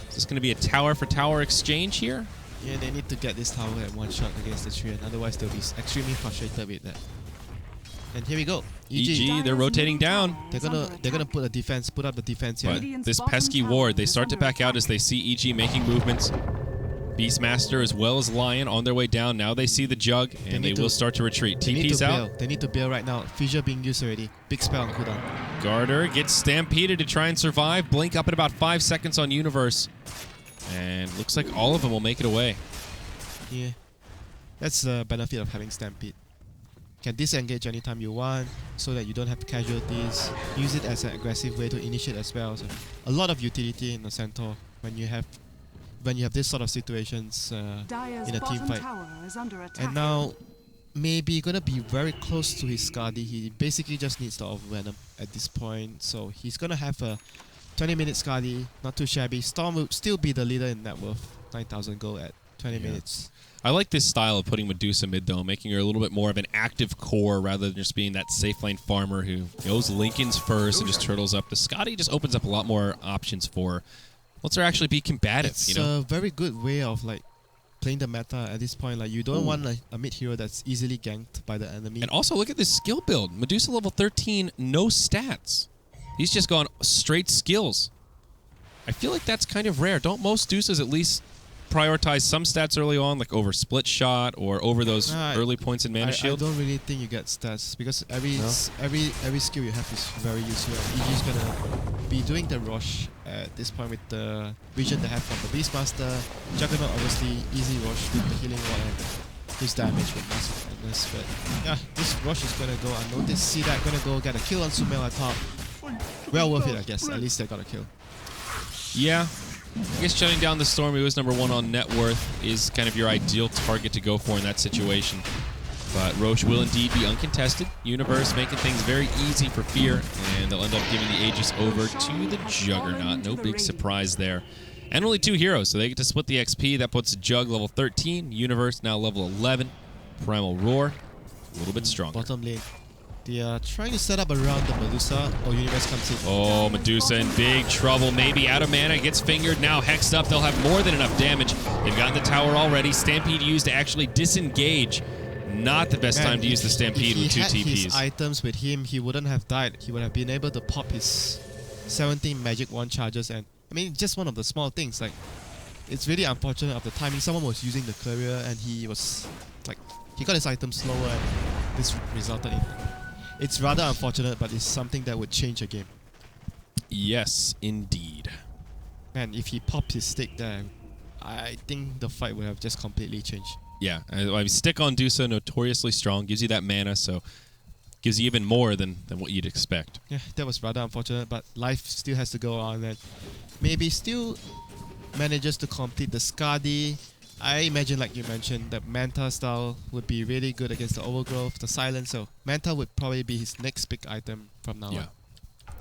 Is this going to be a tower for tower exchange here? Yeah, they need to get this tower at one shot against the Treant, otherwise they'll be extremely frustrated with that. And here we go. EG, they're rotating down. They're gonna put up the defense here. But this pesky ward, they start to back out as they see EG making movements. Beastmaster as well as Lion on their way down. Now they see the Jug, and they need will to- start to retreat. They need TP's to out. bail. They need to bail right now. Fissure being used already. Big spell on cooldown. Garter gets stampeded to try and survive. Blink up at about 5 seconds on Universe. And looks like all of them will make it away. Yeah. That's the benefit of having Stampede. Can disengage anytime you want so that you don't have casualties. Use it as an aggressive way to initiate as well. So a lot of utility in the Centaur when you have this sort of situations in a team fight. And now maybe gonna be very close to his Skadi. He basically just needs the Venom at this point. So he's gonna have a 20-minute Skadi, not too shabby. Storm will still be the leader in net worth, 9,000 gold at 20 minutes. I like this style of putting Medusa mid, though, making her a little bit more of an active core rather than just being that safe lane farmer who goes Linken's first and just turtles up. The Scotty just opens up a lot more options for her. Lets her actually be combative, It's you know? a very good way of like playing the meta at this point. Like you don't want a mid hero that's easily ganked by the enemy. And also, look at this skill build. Medusa level 13, no stats. He's just gone straight skills. I feel like that's kind of rare. Don't most Deuces at least prioritize some stats early on, like over split shot or over those early points in mana I shield? don't really think you get stats because every skill you have is very useful. EG's gonna be doing the rush at this point with the vision they have from the Beastmaster. Juggernaut obviously easy rush with the healing wall and his damage with Massive Madness. But yeah, this rush is gonna go unnoticed. See that gonna go get a kill on Sumail at top. Well worth it, I guess. At least they got a kill. Yeah. I guess shutting down the Storm, who is number 1 on net worth, is kind of your ideal target to go for in that situation. But Roche will indeed be uncontested. Universe making things very easy for Fear, and they'll end up giving the Aegis over to the Juggernaut. No big surprise there. And only 2 heroes, so they get to split the XP. That puts Jug level 13, Universe now level 11, Primal Roar a little bit stronger. Bottom lane. They are trying to set up around the Medusa, or Universe comes in. Oh, Medusa in big trouble. Maybe out of mana, gets fingered. Now hexed up. They'll have more than enough damage. They've gotten the tower already. Stampede used to actually disengage. Not the best time to use the Stampede with 2 If he had TPs. his items with him, he wouldn't have died. He would have been able to pop his 17 magic wand charges. And I mean, just one of the small things. Like, it's really unfortunate of the timing. Someone was using the courier, and he was like, he got his items slower, and this resulted in. It's rather unfortunate, but it's something that would change a game. Yes, indeed. Man, if he popped his stick there, I think the fight would have just completely changed. Yeah, I mean, stick on Dusa, notoriously strong, gives you that mana, so gives you even more than what you'd expect. Yeah, that was rather unfortunate, but life still has to go on, and maybe still manages to complete the Skadi. I imagine, like you mentioned, that Manta style would be really good against the Overgrowth, the Silence, so Manta would probably be his next big item from now on.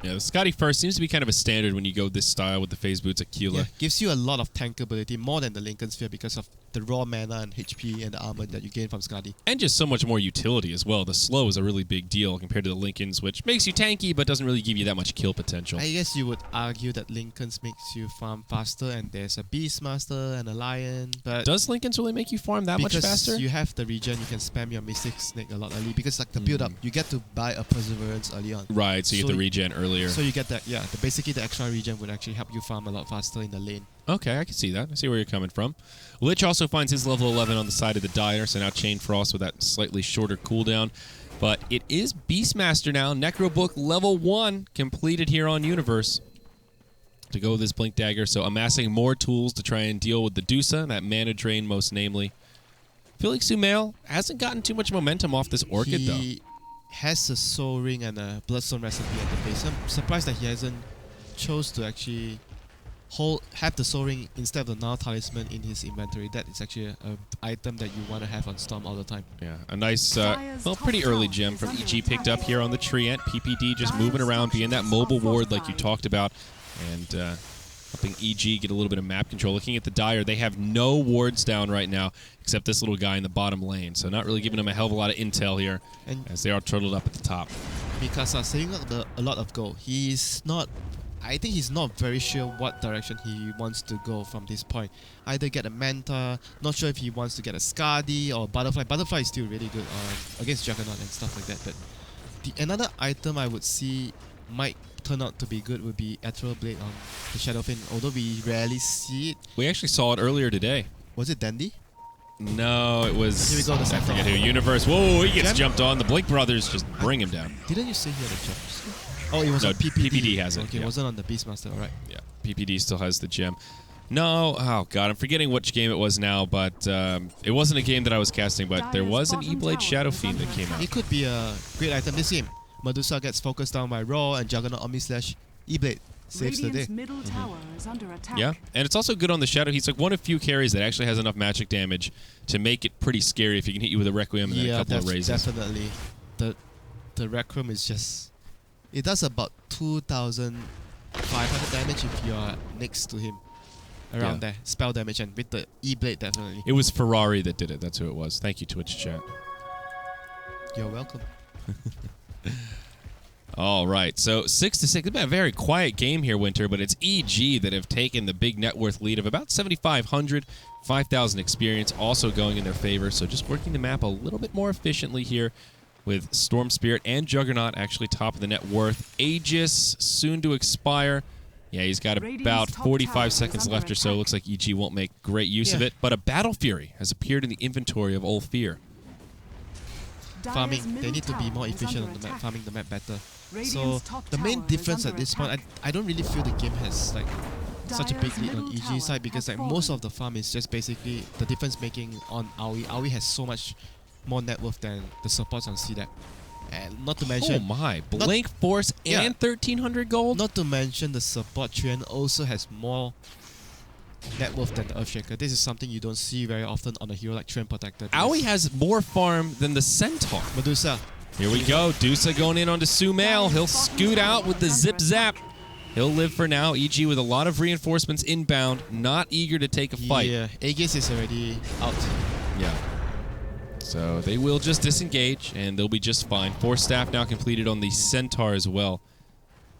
Yeah, the Scotty first seems to be kind of a standard when you go this style with the phase boots at Keela. Yeah, gives you a lot of tankability, more than the Lincoln Sphere, because of the raw mana and HP and the armor that you gain from Skadi. And just so much more utility as well. The slow is a really big deal compared to the Lincolns, which makes you tanky but doesn't really give you that much kill potential. I guess you would argue that Lincolns makes you farm faster, and there's a Beastmaster and a Lion, but Does Lincolns really make you farm that much faster? because you have the regen, you can spam your Mystic Snake a lot early, because like the build up, you get to buy a Perseverance early on. Right, so you get the regen earlier. So you get that, yeah, basically the extra regen would actually help you farm a lot faster in the lane. Okay, I can see that. I see where you're coming from. Lich also finds his level 11 on the side of the Dire, so now Chain Frost with that slightly shorter cooldown. But it is Beastmaster now. Necrobook level 1 completed here on Universe to go with his Blink Dagger. So amassing more tools to try and deal with the Dusa, that mana drain most namely. I feel like Sumail hasn't gotten too much momentum off this Orchid, He has a Soul Ring and a Bloodstone recipe at the base. I'm surprised that he hasn't chose to actually have the Soul Ring instead of the Null Talisman in his inventory. That is actually an item that you want to have on Storm all the time. Yeah, a nice, well, pretty early gem from EG picked up here on the Treant. PPD just moving around, being that mobile ward like you talked about, and helping EG get a little bit of map control. Looking at the Dire, they have no wards down right now, except this little guy in the bottom lane, so not really giving them a hell of a lot of intel here, And as they are turtled up at the top. Mikasa saving up a lot of gold. I think he's not very sure what direction he wants to go from this point. Either get a Manta, not sure if he wants to get a Skadi or Butterfly. Butterfly is still really good against Juggernaut and stuff like that. But another item I would see might turn out to be good would be Ethereal Blade on the Shadowfin, although we rarely see it. We actually saw it earlier today. Was it Dandy? No, it was... Here we go, the I second forget one. who. Universe. Whoa, he gets Gem? jumped on. The Blake brothers just bring him down. Didn't you say he had a jump? Oh, it was No, on PPD. PPD has it, Okay, yeah. it wasn't on the Beastmaster, alright. Yeah, PPD still has the gem. No, oh god, I'm forgetting which game it was now, but it wasn't a game that I was casting, but there was an E-Blade Shadow Fiend that came out. It could be a great item this game. Medusa gets focused down by Raw, and Juggernaut Omni-Slash E-Blade saves the day. Radiant's middle tower is under attack. Yeah, and it's also good on the Shadow. He's like one of few carries that actually has enough magic damage to make it pretty scary if he can hit you with a Requiem and then a couple of raises. Definitely. The Requiem is just... It does about 2,500 damage if you are next to him. Around there. Spell damage, and with the E-Blade, definitely. It was Ferrari that did it. That's who it was. Thank you, Twitch chat. You're welcome. All right, so 6-6. It's been a very quiet game here, Winter, but it's EG that have taken the big net worth lead of about 7,500, 5,000 experience also going in their favor. So just working the map a little bit more efficiently here with Storm Spirit and Juggernaut actually top of the net worth. Aegis soon to expire. Yeah, he's got about 45 seconds left or so. Looks like EG won't make great use of it, but a Battle Fury has appeared in the inventory of Ulfir. Farming, they need to be more efficient on the map, farming the map better. So the main difference at this point, I don't really feel the game has like such a big Dire's lead on middle EG tower side because has like most fallen. of the farm is just basically the difference making on Aoi. Aoi has so much more net worth than the supports on CDAC. And not to Oh mention, my! Blink Force Yeah. and 1,300 gold. not to mention the support Trian also has more net worth than the Earthshaker. This is something you don't see very often on a hero like Trian Protector. because Aoi has more farm than the Centaur. Medusa. Here we go. Dusa going in onto Sumail. He'll scoot out with the zip zap. He'll live for now. EG with a lot of reinforcements inbound, not eager to take a fight. Yeah, Aegis is already out. Yeah. So they will just disengage, and they'll be just fine. 4 staff now completed on the Centaur as well.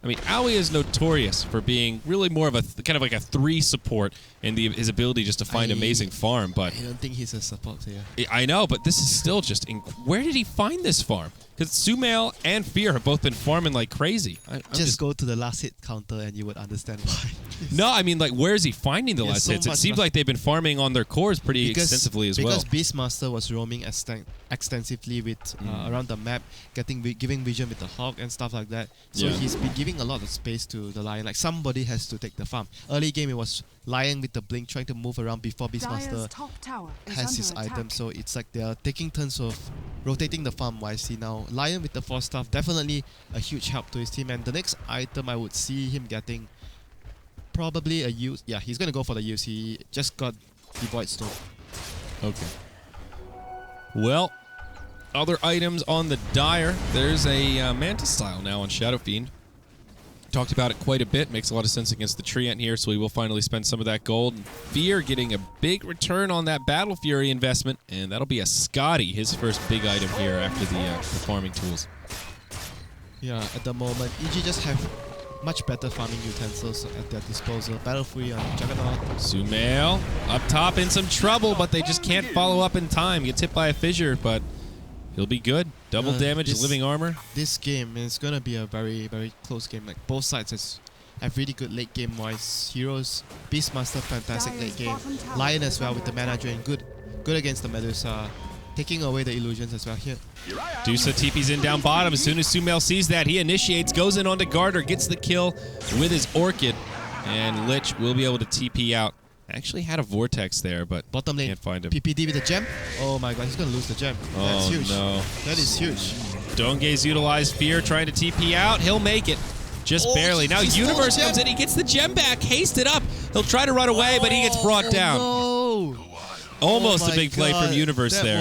I mean, Aoi is notorious for being really more of a kind of like a 3 support in his ability just to find amazing farm. But I don't think he's a support here. I know, but this is still just... where did he find this farm? Because Sumail and Fear have both been farming like crazy. I'm Just go to the last hit counter and you would understand why. No, I mean, like, where is he finding the Yeah, last so hits? It much seems like they've been farming on their cores pretty extensively as well. Because Beastmaster was roaming extensively with around the map, giving vision with the Hawk and stuff like that. So Yeah. he's been giving a lot of space to the Lion. Like somebody has to take the farm. Early game it was Lion with the Blink trying to move around before Dire's Beastmaster top tower is has under his attack. item. So it's like they are taking turns of rotating the farm wisely now. Lion with the 4 staff, definitely a huge help to his team. And the next item I would see him getting probably a use. Yeah, he's gonna go for the use. He just got the Void Stone. Okay. Well, other items on the Dire. There's a Mantis style now on Shadow Fiend. Talked about it quite a bit. Makes a lot of sense against the Treant here, so we will finally spend some of that gold. Fear getting a big return on that Battle Fury investment, and that'll be a Scotty, his first big item here after the farming tools. Yeah, at the moment, EG just have much better farming utensils at their disposal. Battle Fury on Juggernaut. Sumail up top in some trouble, but they just can't follow up in time. Gets hit by a fissure, but he'll be good. Double damage, living armor. This game is gonna be a very, very close game. Like both sides have really good late game wise heroes. Beastmaster fantastic late game. Lion as well with the mana drain. Good against the Medusa. Taking away the illusions as well here. Dusa TP's in down bottom. As soon as Sumail sees that, he initiates, goes in onto Garter, gets the kill with his Orchid, and Lich will be able to TP out. Actually had a Vortex there, but Bottom lane. can't find him. PPD with the gem. Oh my god, he's gonna lose the gem. That's Oh huge. no. That is huge. Donge's utilized Fear, trying to TP out. He'll make it. Just Oh, barely. Now he stole the Universe gem. comes in. He gets the gem back. Hasted up. He'll try to run away, but he gets brought down. No. Almost Oh a big my play from God. Universe there.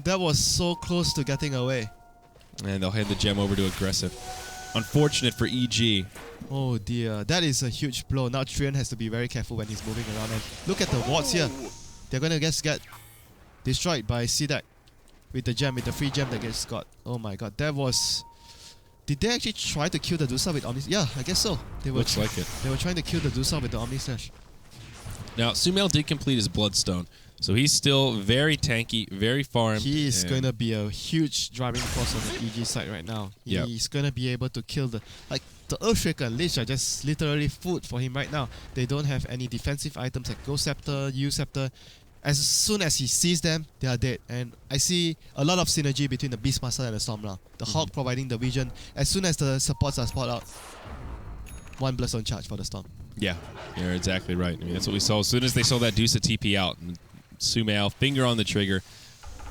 That was so close to getting away. And they'll hand the gem over to Aggressive. Unfortunate for EG. Oh dear, that is a huge blow. Now Trian has to be very careful when he's moving around. And look at the wards here. They're gonna just get destroyed by CDAC with the gem, with the free gem that gets got. Oh my god, that was... Did they actually try to kill the Dusa with Omni? Yeah, I guess so. They were Looks like it. They were trying to kill the Dusa with the Omni Slash. Now, Sumail did complete his Bloodstone, so he's still very tanky, very farmed. He is and going to be a huge driving force on the EG side right now. Yep. He's going to be able to kill the... Like, the Earthshaker and Lich are just literally food for him right now. They don't have any defensive items like Ghost Scepter, U-Scepter. As soon as he sees them, they are dead. And I see a lot of synergy between the Beastmaster and the Storm now. The Hawk providing the vision. As soon as the supports are spot out, one Bloodstone charge for the Storm. Yeah, you're exactly right. I mean, that's what we saw. As soon as they saw that Dusa TP out, Sumail, finger on the trigger,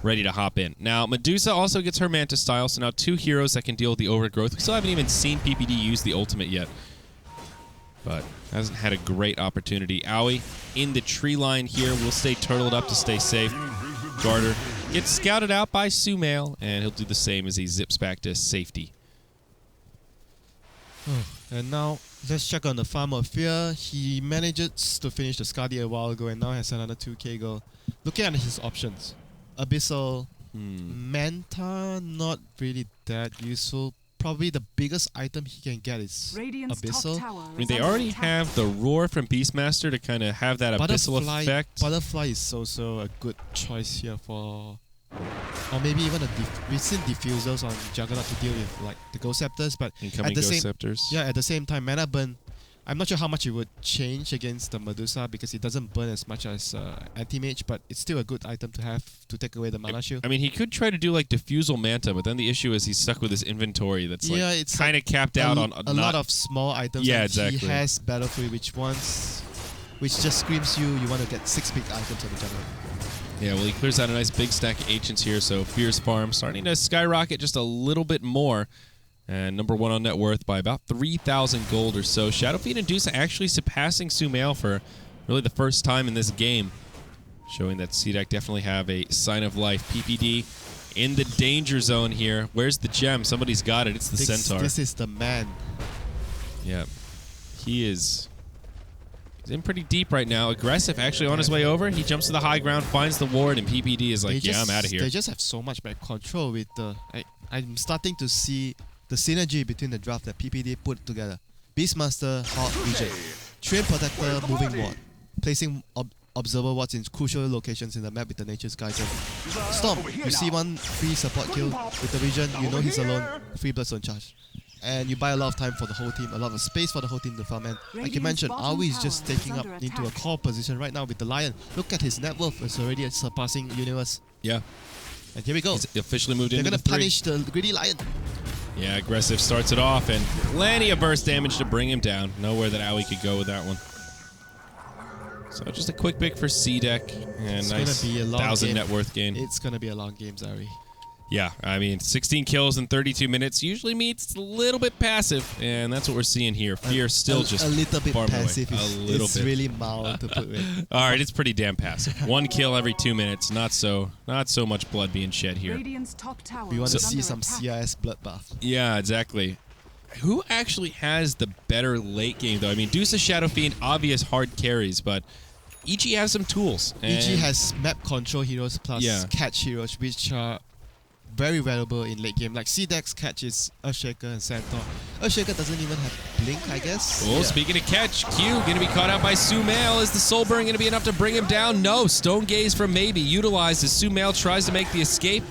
ready to hop in. Now, Medusa also gets her Mantis style, so now 2 heroes that can deal with the overgrowth. We still haven't even seen PPD use the ultimate yet, but hasn't had a great opportunity. Aoi in the tree line here will stay turtled up to stay safe. Garter gets scouted out by Sumail, and he'll do the same as he zips back to safety. And now, let's check on the Farm of Fear. He manages to finish the Skadi a while ago and now has another 2k goal. Looking at his options, Abyssal, Manta, not really that useful. Probably the biggest item he can get is Radiant's Abyssal. top tower I mean, is they under already attack. have the Roar from Beastmaster to kind of have that Abyssal effect. Butterfly is also a good choice here for... Or maybe even we've seen diffusers on Juggernaut to deal with like the Ghost Scepters, but Incoming at the Ghost same Scepters. yeah, at the same time, Mana Burn I'm not sure how much it would change against the Medusa because it doesn't burn as much as Anti-Mage, but it's still a good item to have to take away the mana shield. I mean, he could try to do like Diffusal Manta, but then the issue is he's stuck with his inventory that's like it's kind of capped out on a lot of small items. Yeah, and exactly. He has Battle Fury, which just screams you want to get 6 big items on the general. Yeah, well, he clears out a nice big stack of Ancients here, so Fear's Farm starting to skyrocket just a little bit more. And number 1 on net worth by about 3,000 gold or so. Shadow Fiend and Dusa actually surpassing Sumail for really the first time in this game, showing that CDEC definitely have a sign of life. PPD in the danger zone here. Where's the gem? Somebody's got it. It's the Centaur. This is the man. Yeah. He's in pretty deep right now. Aggressive actually on his way over. He jumps to the high ground, finds the ward, and PPD is like, I'm out of here. They just have so much back control with the... I'm starting to see the synergy between the draft that PPD put together. Beastmaster, Hawk, Vision. Train Protector, Moving Ward. Placing Observer Wards in crucial locations in the map with the Nature's Geyser. Storm, you see one free support kill with the Vision, you know he's alone, free Bloodstone charge. And you buy a lot of time for the whole team, a lot of space for the whole team to farm. And like you mentioned, Aoi is just taking up into a core position right now with the Lion. Look at his net worth, it's already surpassing Universe. Yeah. And here we go. He's officially moved They're into going to punish the Greedy Lion. Yeah, Aggressive starts it off, and plenty of burst damage to bring him down. Nowhere that Aoi could go with that one. So just a quick pick for CDEC, and It's nice gonna be a long 1,000 game. net worth gain. It's going to be a long game, Zari. Yeah, I mean, 16 kills in 32 minutes usually means it's a little bit passive, and that's what we're seeing here. Fear still just a little bit farm passive. away. It's really mild to put with. All right, it's pretty damn passive. 1 kill every 2 minutes. Not so much blood being shed here. Radiant's top tower We want to is see under some attack. CIS bloodbath. Yeah, exactly. Who actually has the better late game, though? I mean, Dusa, Shadow Fiend, obvious hard carries, but EG has some tools. EG has map control heroes plus Yeah. catch heroes, which are very valuable in late game. Like CDEC's catch is Earthshaker and Centaur. Earthshaker doesn't even have blink, I guess. Oh, Yeah. speaking of catch, Q going to be caught out by Sumail. Is the Soul Burn going to be enough to bring him down? No. Stone Gaze from Maybe utilized as Sumail tries to make the escape.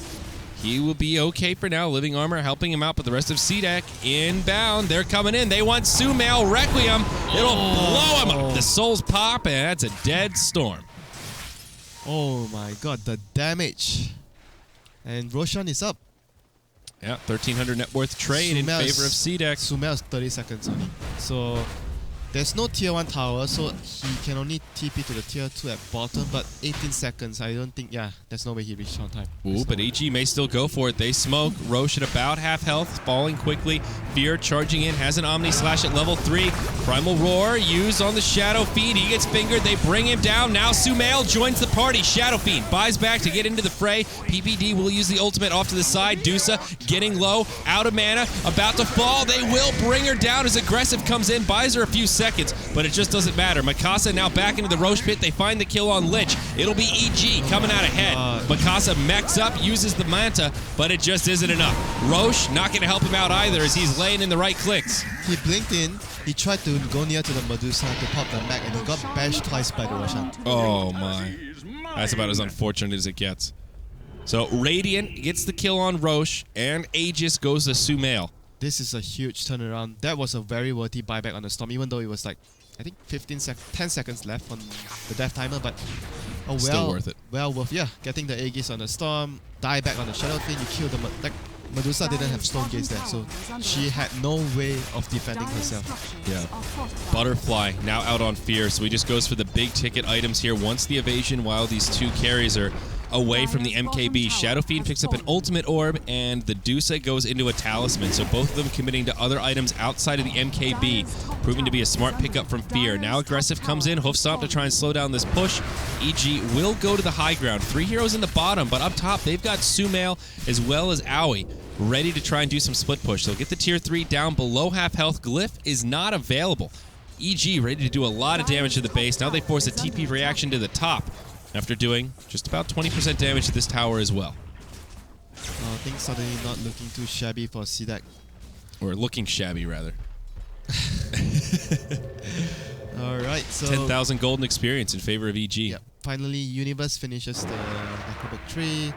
He will be okay for now. Living Armor helping him out, but the rest of CDEC inbound. They're coming in. They want Sumail. Requiem. It'll blow him up. The souls pop, and that's a dead Storm. Oh my god, the damage. And Roshan is up. Yeah, 1,300 net worth trade in Sumail favor of is- CDEC. Sumail's 30 seconds only. So there's no tier 1 tower, so he can only TP to the tier 2 at bottom, but 18 seconds, I don't think, there's no way he reached on time. Ooh, There's but no way. EG may still go for it. They smoke. Roche at about half health, falling quickly. Fear charging in, has an Omni Slash at level 3. Primal Roar used on the Shadow Fiend. He gets fingered. They bring him down. Now Sumail joins the party. Shadow Fiend buys back to get into the fray. PPD will use the ultimate off to the side. Dusa getting low, out of mana, about to fall. They will bring her down as Aggressive comes in, buys her a few seconds, but it just doesn't matter. Mikasa now back into the Roche pit. They find the kill on Lich. It'll be EG coming out ahead. Mikasa mechs up, uses the Manta, but it just isn't enough. Roche not going to help him out either as he's laying in the right clicks. He blinked in, he tried to go near to the Medusa to pop the mech, and he got bashed twice by the Roshan. Oh my. That's about as unfortunate as it gets. So Radiant gets the kill on Roche, and Aegis goes to Sumail. This is a huge turnaround. That was a very worthy buyback on the Storm, even though it was like, I think 10 seconds left on the death timer, but Still worth it. Well worth, getting the Aegis on the Storm, die back on the Shadow Fiend, you kill the Medusa didn't have Stone Gaze there, so she had no way of defending herself. Yeah. Butterfly now out on Fear, so he just goes for the big ticket items here. Once the evasion, while these two carries are away from the MKB, Shadow Fiend picks up an ultimate orb, and the Dusa goes into a talisman. So both of them committing to other items outside of the MKB, proving to be a smart pickup from Fear. Now Aggressive comes in, Hoof Stomp to try and slow down this push. EG will go to the high ground. 3 heroes in the bottom, but up top they've got Sumail as well as Aoi ready to try and do some split push. They'll get the tier 3 down below half health. Glyph is not available. EG ready to do a lot of damage to the base. Now they force a TP reaction to the top after doing just about 20% damage to this tower as well. Things suddenly not looking too shabby for CDEC. Or looking shabby, rather. Alright, so 10,000 golden experience in favor of EG. Yep. Finally, Universe finishes the Necrobook tree.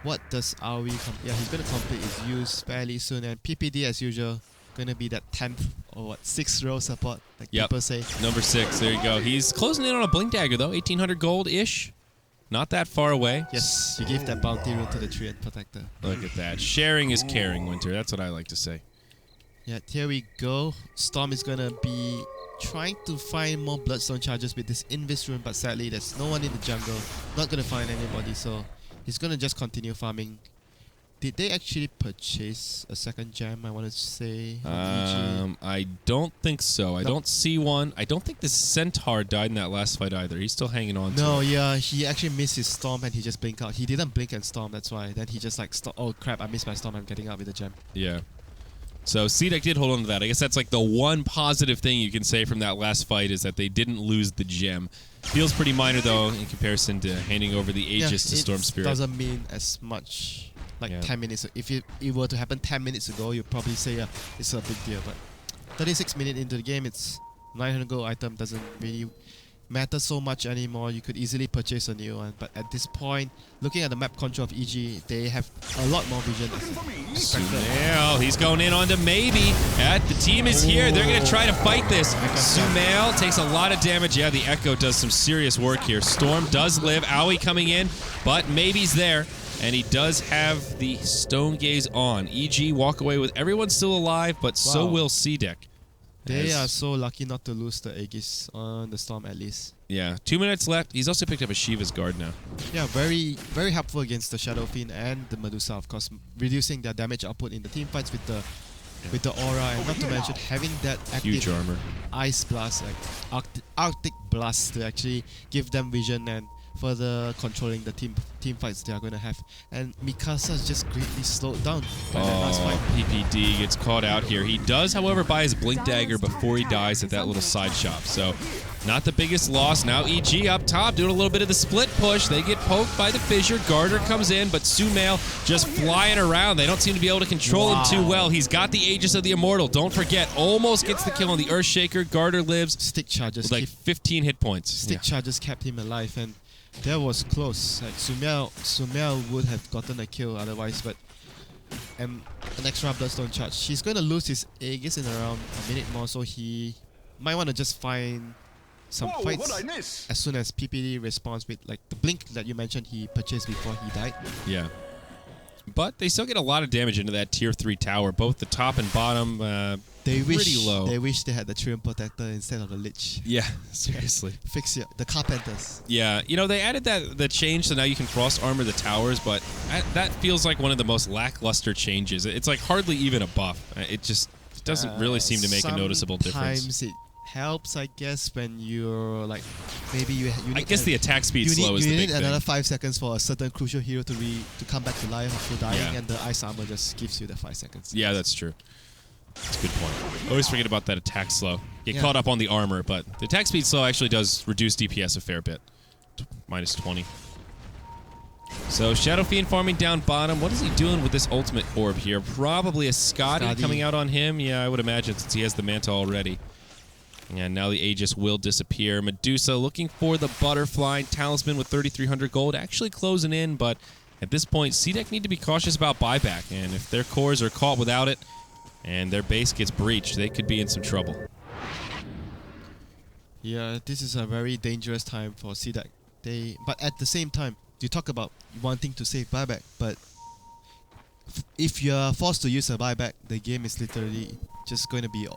What does Aoi he's going to complete his use fairly soon, and PPD as usual gonna be that 10th or what 6th row support, like Yep. people say. Number 6, there you go. He's closing in on a Blink Dagger, though. 1,800 gold-ish. Not that far away. Yes, you give that bounty rune to the Treant Protector. Look at that. Sharing is caring, Winter. That's what I like to say. Yeah, here we go. Storm is gonna be trying to find more Bloodstone charges with this Invis rune, but sadly there's no one in the jungle. Not gonna find anybody, so he's gonna just continue farming. Did they actually purchase a second gem, I want to say? on EG? I don't think so. I No. don't see one. I don't think the Centaur died in that last fight either. He's still hanging on No, to it. yeah, he actually missed his storm and he just blinked out. He didn't blink and storm, that's why. Then he just like, oh crap, I missed my storm, I'm getting out with the gem. Yeah. So CDEC did hold on to that. I guess that's like the one positive thing you can say from that last fight is that they didn't lose the gem. Feels pretty minor though in comparison to handing over the Aegis to Storm Spirit. Doesn't mean as much. Like Yeah. 10 minutes. If it were to happen 10 minutes ago, you'd probably say it's a big deal. But 36 minutes into the game, it's 900 gold item doesn't really matter so much anymore. You could easily purchase a new one. But at this point, looking at the map control of EG, they have a lot more vision. Sumail, he's going in onto maybe. The team is here. They're going to try to fight this. Sumail takes a lot of damage. Yeah, the Echo does some serious work here. Storm does live. Aoi coming in, but maybe's there. And he does have the Stone Gaze on. EG walk away with everyone still alive, but so Wow. will CDEC. They are so lucky not to lose the Aegis on the Storm at least. Yeah, 2 minutes left. He's also picked up a Shiva's Guard now. Yeah, very very helpful against the Shadow Fiend and the Medusa, of course, reducing their damage output in the team fights with the aura, and not to mention having that Huge active armor. ice blast, like Arctic blast, to actually give them vision and further controlling the team fights they are going to have. And Mikasa is just greatly slowed down by that last fight. PPD gets caught out here. He does, however, buy his Blink Dagger before he dies at that little side shop. So, not the biggest loss. Now EG up top doing a little bit of the split push. They get poked by the fissure. Garter comes in, but Sumail just flying around. They don't seem to be able to control him too well. He's got the Aegis of the Immortal. Don't forget, almost gets the kill on the Earthshaker. Garter lives Stick charges with like 15 hit points. Stick charges kept him alive, and that was close. Like Sumail would have gotten a kill otherwise, but an extra Bloodstone charge. He's going to lose his Aegis in around a minute more, so he might want to just find some fights as soon as PPD responds with like the blink that you mentioned he purchased before he died. Yeah. But they still get a lot of damage into that tier 3 tower. Both the top and bottom They wish pretty low. They wish they had the Treant Protector instead of the Lich. Yeah, seriously. Fix it. The Carpenters. Yeah, you know, they added the change so now you can frost armor the towers, but that feels like one of the most lackluster changes. It's like hardly even a buff. It just doesn't really seem to make a noticeable difference. Sometimes it helps, I guess, when you're like, maybe you need I guess the attack speed slow is you the need big another thing. 5 seconds for a certain crucial hero to come back to life after dying, Yeah. and the ice armor just gives you the 5 seconds. Yeah, that's true. That's a good point. Always forget about that attack slow. Get Yeah. caught up on the armor, but the attack speed slow actually does reduce DPS a fair bit. Minus 20. So Shadow Fiend farming down bottom. What is he doing with this ultimate orb here? Probably a Scotty coming out on him. Yeah, I would imagine since he has the mantle already. And now the Aegis will disappear. Medusa looking for the butterfly. Talisman with 3,300 gold actually closing in, but at this point, CDEC need to be cautious about buyback. And if their cores are caught without it and their base gets breached, they could be in some trouble. Yeah, this is a very dangerous time for CDEC. But at the same time, you talk about wanting to save buyback, but if you're forced to use a buyback, the game is literally just going to be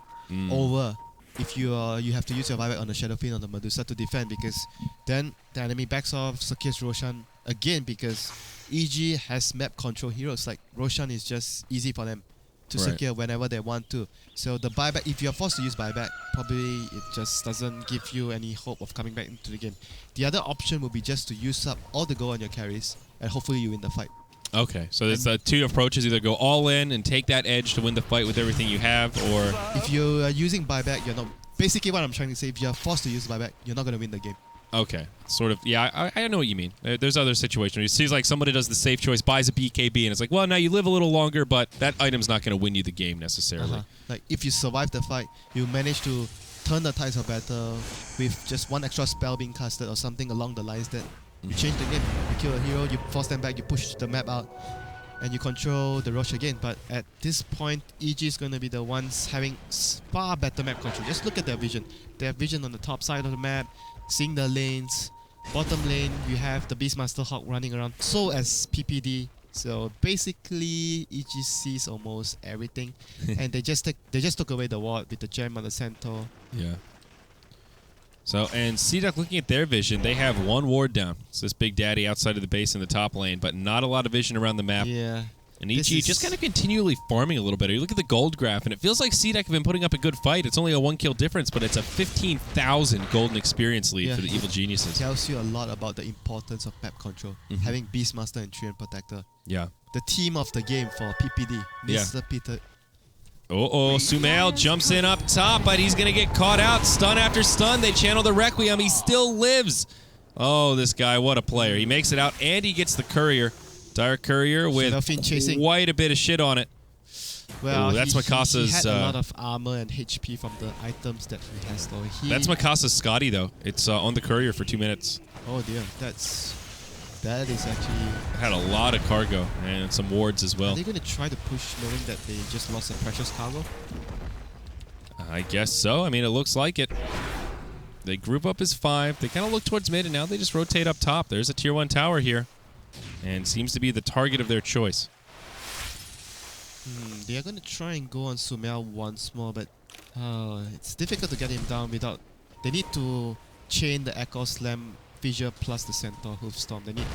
over. If you have to use your buyback on the Shadow Fiend on the Medusa to defend, because then the enemy backs off, secures Roshan again, because EG has map control heroes. Like Roshan is just easy for them to Right. secure whenever they want to. So the buyback, if you're forced to use buyback, probably it just doesn't give you any hope of coming back into the game. The other option would be just to use up all the gold on your carries, and hopefully you win the fight. Okay, so there's two approaches. Either go all in and take that edge to win the fight with everything you have, or... If you are using buyback, you're not... Basically what I'm trying to say, if you're forced to use buyback, you're not going to win the game. Okay, sort of. Yeah, I know what you mean. There's other situations. It seems like somebody does the safe choice, buys a BKB, and it's like, well, now you live a little longer, but that item's not going to win you the game necessarily. Like if you survive the fight, you manage to turn the tides of battle with just one extra spell being casted or something along the lines that you change the game. You kill a hero, you force them back, you push the map out. and you control the Roche again. But at this point, EG is going to be the ones having far better map control. Just look at their vision. They have vision on the top side of the map, seeing the lanes. Bottom lane, you have the Beastmaster Hawk running around. So as PPD. So basically, EG sees almost everything, and they just took away the ward with the gem on the centaur. Yeah. So, and CDuck looking at their vision, they have one ward down. It's this Big Daddy outside of the base in the top lane, but not a lot of vision around the map. Yeah. And EG just kind of continually farming a little better. You look at the gold graph, and it feels like CDuck have been putting up a good fight. It's only a 1-kill difference, but it's a 15,000 golden experience lead for the Evil Geniuses. Tells you a lot about the importance of map control. Having Beastmaster and Treant Protector. Yeah. The team of the game for PPD, Mr. Peter. Sumail jumps in up top, but he's going to get caught out. Stun after stun. They channel the Requiem. He still lives. Oh, this guy, what a player. He makes it out, and he gets the Courier. Dire Courier with quite a bit of shit on it. Well, that's Mikasa's. He had a lot of armor and HP from the items that he has, though. That's Mikasa's Scotty, though. It's on the Courier for 2 minutes. Oh, dear. That is actually... Had a lot of cargo and some wards as well. Are they going to try to push knowing that they just lost a precious cargo? I guess so. I mean, it looks like it. They group up as 5. They kind of look towards mid, and now they just rotate up top. There's a tier 1 tower here, and seems to be the target of their choice. They are going to try and go on Sumail once more, but it's difficult to get him down without... They need to chain the Echo Slam Fissure plus the Centaur Hoofstorm. They need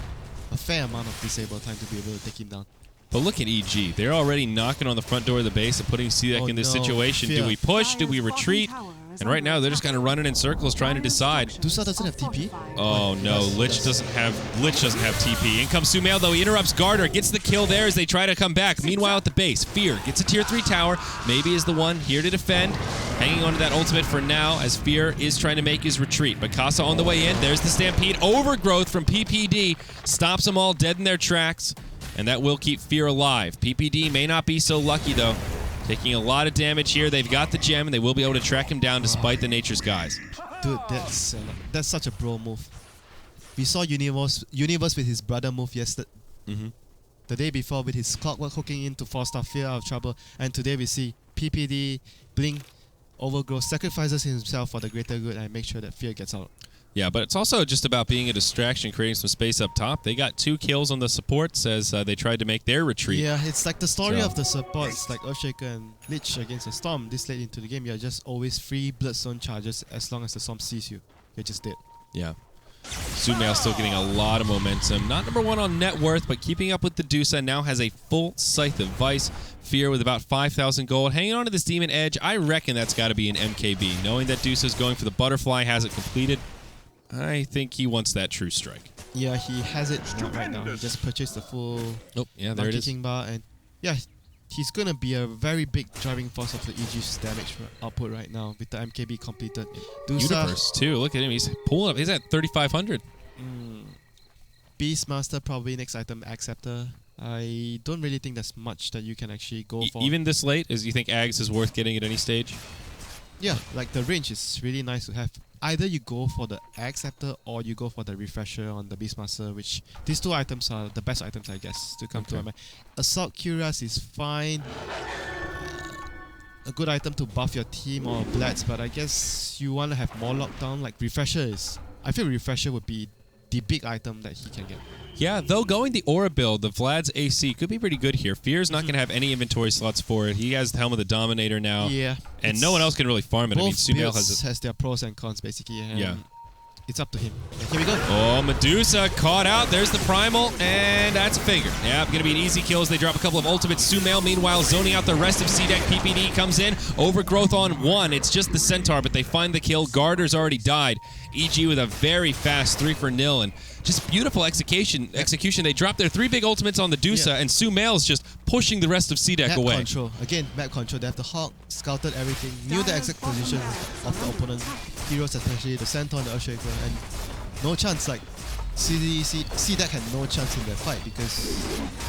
a fair amount of disable time to be able to take him down. But look at EG. They're already knocking on the front door of the base and putting CDuck in this situation. Fear. Do we push? Do we retreat? And right now, they're just kind of running in circles trying to decide. Dusa doesn't have TP? Oh no, Lich doesn't have TP. In comes Sumail though, he interrupts Garter, gets the kill there as they try to come back. Meanwhile at the base, Fear gets a tier 3 tower, maybe is the one here to defend. Hanging on to that ultimate for now as Fear is trying to make his retreat. Mikasa on the way in, there's the Stampede. Overgrowth from PPD stops them all dead in their tracks, and that will keep Fear alive. PPD may not be so lucky though. Taking a lot of damage here. They've got the gem, and they will be able to track him down despite the Nature's Guise. Dude, that's such a bro move. We saw Universe with his brother move yesterday. The day before with his Clockwork hooking in to force Fear out of trouble. And today we see PPD, Blink, Overgrowth, sacrifices himself for the greater good and make sure that Fear gets out. Yeah, but it's also just about being a distraction, creating some space up top. They got 2 kills on the supports as they tried to make their retreat. Yeah, it's like the story of the supports, like Earthshaker and Lich against the Storm. This late into the game, you're just always free Bloodstone charges as long as the Storm sees you. You're just dead. Yeah. Sumail still getting a lot of momentum. Not number 1 on net worth, but keeping up with the Dusa. Now has a full Scythe of Vice. Fear with about 5,000 gold. Hanging on to this Demon Edge, I reckon that's got to be an MKB. Knowing that Dusa's going for the Butterfly, has it completed. I think he wants that True Strike. Yeah, he has it right now. He just purchased the full there it is. King Bar, and yeah, he's gonna be a very big driving force of the EG's damage output right now with the MKB completed. Universe too. Look at him. He's pulling up. He's at 3,500. Beastmaster probably next item. Acceptor. I don't really think there's much that you can actually go for. Even this late, as you think Ags is worth getting at any stage? Yeah, like the range is really nice to have. Either you go for the Acceptor or you go for the Refresher on the Beastmaster, which these 2 items are the best items, I guess, to come to my mind. Assault Cuirass is fine. A good item to buff your team or Blats, but I guess you want to have more lockdown. Like Refresher is... I feel Refresher would be the big item that he can get. Yeah, though going the Aura build, the Vlad's AC could be pretty good here. Fear's not going to have any inventory slots for it. He has the Helm of the Dominator now. Yeah. And no one else can really farm it. I mean, Sumail has their pros and cons, basically. And it's up to him. Yeah, here we go. Oh, Medusa caught out. There's the Primal, and that's a finger. Yeah, going to be an easy kill as they drop a couple of ultimates. Sumail, meanwhile, zoning out the rest of CDuck. PPD comes in. Overgrowth on 1. It's just the Centaur, but they find the kill. Garter's already died. EG with a very fast 3-for-0, and just beautiful execution. They drop their 3 big ultimates on the Dusa, and Sumail's just pushing the rest of CDuck away. Map control. Again, map control. They have the Hawk, scouted everything, knew the exact position of the opponent. Heroes, especially the Centaur and the Earthshaker, and no chance. Like CDuck had no chance in that fight because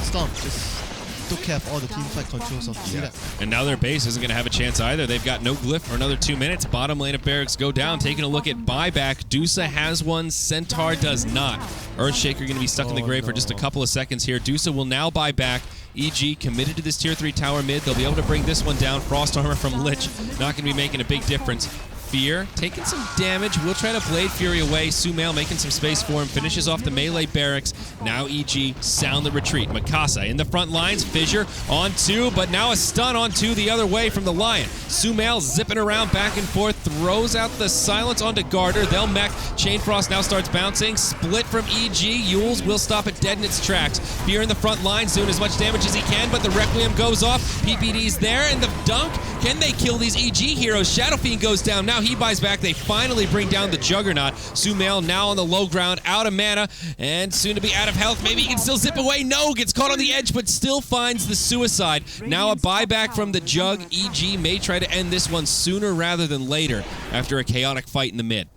Storm just took care of all the team fight controls of CDEC. And now their base isn't going to have a chance either. They've got no glyph for another 2 minutes. Bottom lane of Barracks go down. Taking a look at buyback. Dusa has one. Centaur does not. Earthshaker going to be stuck in the grave for just a couple of seconds here. Dusa will now buy back. EG committed to this tier 3 tower mid. They'll be able to bring this one down. Frost armor from Lich. Not going to be making a big difference. Fear taking some damage. We'll try to Blade Fury away. Sumail making some space for him. Finishes off the melee barracks. Now EG sound the retreat. Mikasa in the front lines. Fissure on 2, but now a stun on 2 the other way from the Lion. Sumail zipping around back and forth. Throws out the silence onto Garter. They'll mech. Chain Frost now starts bouncing. Split from EG. Yules will stop it dead in its tracks. Fear in the front lines doing as much damage as he can, but the Requiem goes off. PPD's there, and the dunk. Can they kill these EG heroes? Shadow Fiend goes down. Now he buys back. They finally bring down the Juggernaut. Sumail now on the low ground, out of mana, and soon to be out of health. Maybe he can still zip away. No, gets caught on the edge, but still finds the suicide. Now a buyback from the Jug. EG may try to end this one sooner rather than later after a chaotic fight in the mid.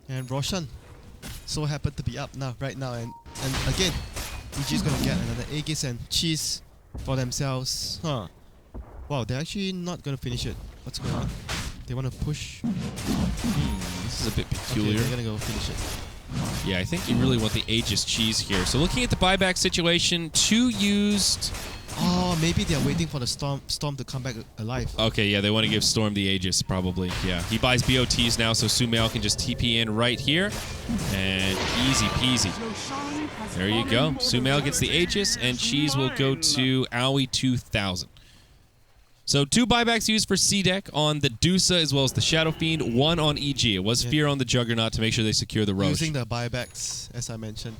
And Roshan so happened to be up now, right now, and again, EG's gonna get another Aegis and Cheese for themselves. Wow, they're actually not gonna finish it. What's going on? They want to push. This is a bit peculiar. Okay, they're gonna go finish it. Yeah, I think you really want the Aegis Cheese here. So looking at the buyback situation, 2 used. Oh, maybe they're waiting for the Storm to come back alive. Okay, yeah, they want to give Storm the Aegis, probably. Yeah, he buys BOTs now, so Sumail can just TP in right here. And easy peasy. There you go. Sumail gets the Aegis, and Cheese will go to Aoi 2000. So 2 buybacks used for CDEC on the Dusa as well as the Shadow Fiend, 1 on EG. It was Fear on the Juggernaut to make sure they secure the Roche. Using the buybacks, as I mentioned,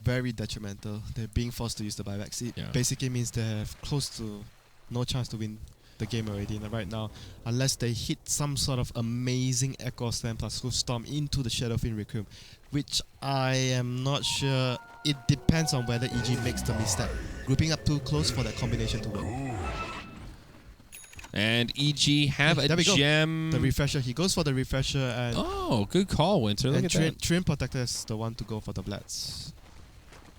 very detrimental. They're being forced to use the buybacks. It basically means they have close to no chance to win the game already right now, unless they hit some sort of amazing Echo Slam plus Hoof Storm into the Shadow Fiend Requiem, which I am not sure. It depends on whether EG makes the misstep, grouping up too close for that combination to work. And EG have a gem. The refresher. He goes for the refresher. And oh, good call, Winter. Look at that. Trim Protector is the one to go for the Blats.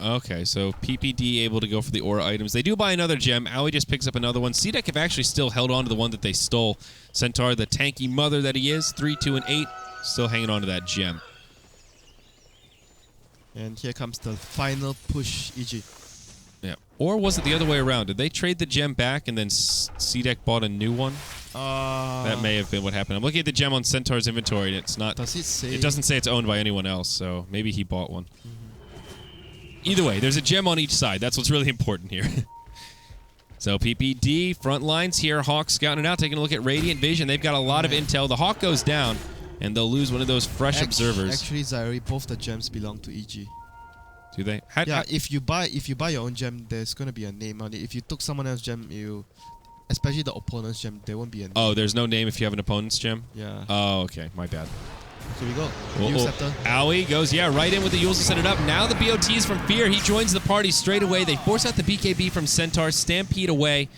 Okay, so PPD able to go for the aura items. They do buy another gem. Aoi just picks up another one. CDEC have actually still held on to the one that they stole. Centaur, the tanky mother that he is, 3, 2, and 8, still hanging on to that gem. And here comes the final push, EG. Yeah. Or was it the other way around? Did they trade the gem back and then CDEC bought a new one? That may have been what happened. I'm looking at the gem on Centaur's inventory, and it's not. Does it say? It doesn't say it's owned by anyone else, so maybe he bought one. Either way, there's a gem on each side. That's what's really important here. So PPD, front lines here. Hawk scouting it out, taking a look at Radiant Vision. They've got a lot of intel. The Hawk goes down, and they'll lose one of those fresh observers. Actually, Zairi, both the gems belong to EG. Do they? If you buy your own gem, there's gonna be a name on it. If you took someone else's gem, especially the opponent's gem, there won't be a name. Oh, there's no name if you have an opponent's gem? Yeah. Oh, okay. My bad. Here we go. Scepter. Aoi goes, right in with the Yules to set it up. Now the BOTs from Fear. He joins the party straight away. They force out the BKB from Centaur. Stampede away.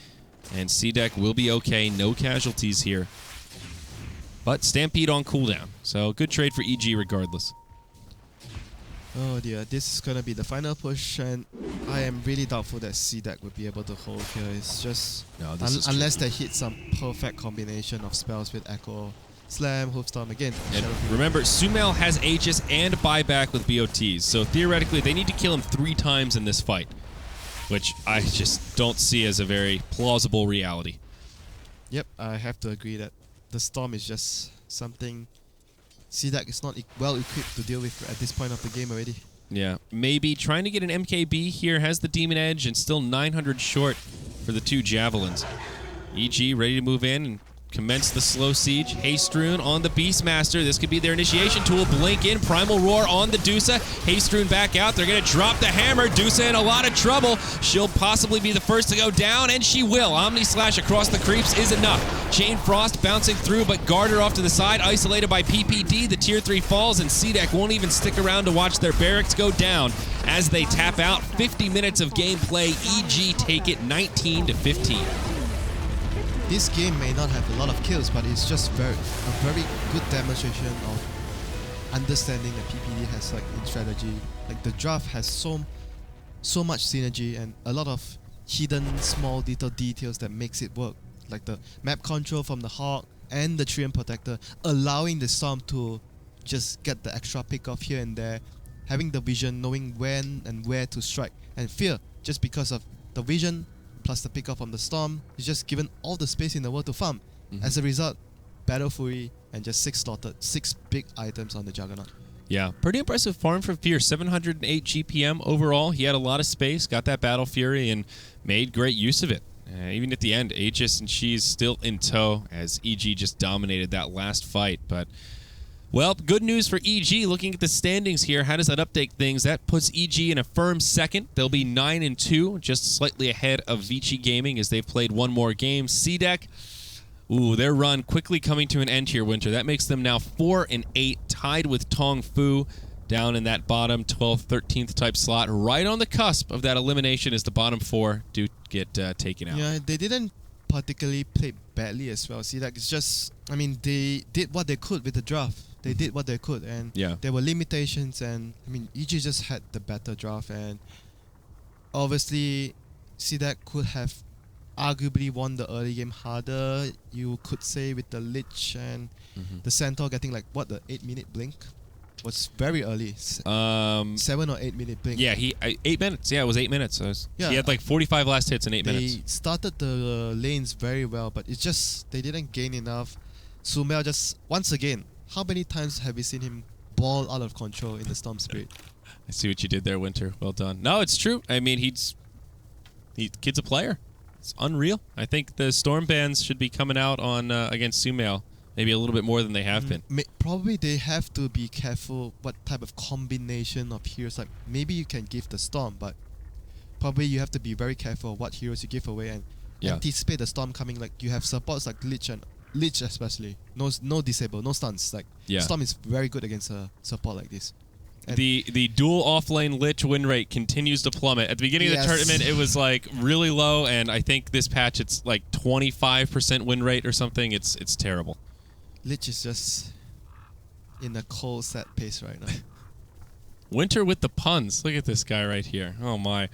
And CDEC will be okay. No casualties here. But Stampede on cooldown. So good trade for EG regardless. Oh dear, this is gonna be the final push, and I am really doubtful that CDEC would be able to hold here. It's just unless they hit some perfect combination of spells with Echo Slam, Hoofstorm again. And remember, Sumail has Aegis and buyback with BOTs, so theoretically they need to kill him 3 times in this fight, which I just don't see as a very plausible reality. Yep, I have to agree that the Storm is just something CDEC is not well equipped to deal with at this point of the game already. Yeah, maybe trying to get an MKB here, has the Demon Edge and still 900 short for the 2 Javelins. EG ready to move in and commence the slow siege. Haste Rune on the Beastmaster. This could be their initiation tool. Blink in. Primal Roar on the Dusa. Haste Rune back out. They're going to drop the hammer. Dusa in a lot of trouble. She'll possibly be the first to go down, and she will. Omni Slash across the creeps is enough. Chain Frost bouncing through, but Garter off to the side. Isolated by PPD. The Tier 3 falls, and CDEC won't even stick around to watch their barracks go down as they tap out. 50 minutes of gameplay. EG take it 19-15. This game may not have a lot of kills, but it's just a very good demonstration of understanding that PPD has in strategy. Like the draft has so much synergy and a lot of hidden small little details that makes it work, like the map control from the Hawk and the Treant Protector, allowing the Storm to just get the extra pick off here and there, having the vision, knowing when and where to strike, and Fear, just because of the vision plus the pick off from the Storm, is just given all the space in the world to farm. As a result, Battle Fury and just 6 slotted, 6 big items on the Juggernaut. Yeah, pretty impressive farm for Fear. 708 GPM overall. He had a lot of space, got that Battle Fury, and made great use of it. Even at the end, Aegis and She's still in tow as EG just dominated that last fight. But, well, good news for EG. Looking at the standings here, how does that update things? That puts EG in a firm second. They'll be 9-2, just slightly ahead of Vici Gaming as they've played one more game. CDEC, ooh, their run quickly coming to an end here, Winter. That makes them now 4-8, tied with Tong Fu down in that bottom 12th, 13th type slot, right on the cusp of that elimination as the bottom 4 do get taken out. Yeah, they didn't particularly play badly as well. See, like, it's just, I mean, they did what they could with the draft. They did what they could, and there were limitations, and I mean, EG just had the better draft, and obviously, CDEC could have arguably won the early game harder, you could say, with the Lich and the Centaur getting like, what, the 8-minute blink? Was very early. 7 or 8 minute blink. Yeah, 8 minutes. Yeah, it was 8 minutes. So he had like 45 last hits in 8 minutes. They started the lanes very well, but it's just they didn't gain enough. Sumail just, once again, how many times have we seen him ball out of control in the Storm Spirit? I see what you did there, Winter. Well done. No, it's true. I mean, kid's a player. It's unreal. I think the Storm bans should be coming out on against Sumail. Maybe a little bit more than they have been. Probably they have to be careful what type of combination of heroes. Like, maybe you can give the Storm, but probably you have to be very careful what heroes you give away and anticipate the Storm coming. Like, you have supports like Lich especially. No disable, no stuns. Like, Storm is very good against a support like this. And the dual offlane Lich win rate continues to plummet. At the beginning of the tournament, it was like really low, and I think this patch it's like 25% win rate or something. It's terrible. Lich is just in a cold, sad pace right now. Winter with the puns. Look at this guy right here. Oh, my.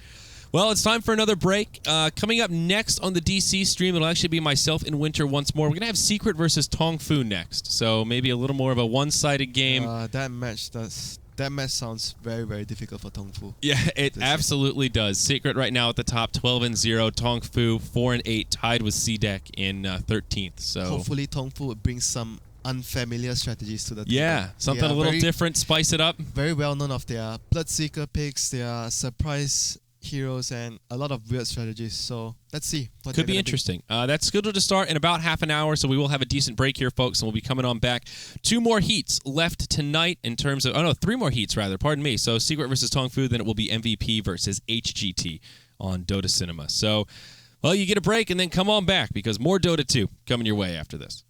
Well, it's time for another break. Coming up next on the DC stream, it'll actually be myself and Winter once more. We're going to have Secret versus Tong Fu next. So maybe a little more of a one-sided game. That match sounds very, very difficult for Tong Fu. Yeah, it absolutely does. Secret right now at the top, 12-0. Tong Fu 4-8, tied with CDEC in 13th. So hopefully Tong Fu will bring some unfamiliar strategies to the table. Yeah, something a little different, spice it up. Very well known of their Bloodseeker picks, their surprise heroes, and a lot of weird strategies. So let's see. Could be interesting. That's scheduled to start in about half an hour, so we will have a decent break here, folks, and we'll be coming on back. 2 more heats left tonight in terms of... Oh, no, 3 more heats, rather. Pardon me. So Secret versus Tong Fu, then it will be MVP versus HGT on Dota Cinema. So, well, you get a break and then come on back because more Dota 2 coming your way after this.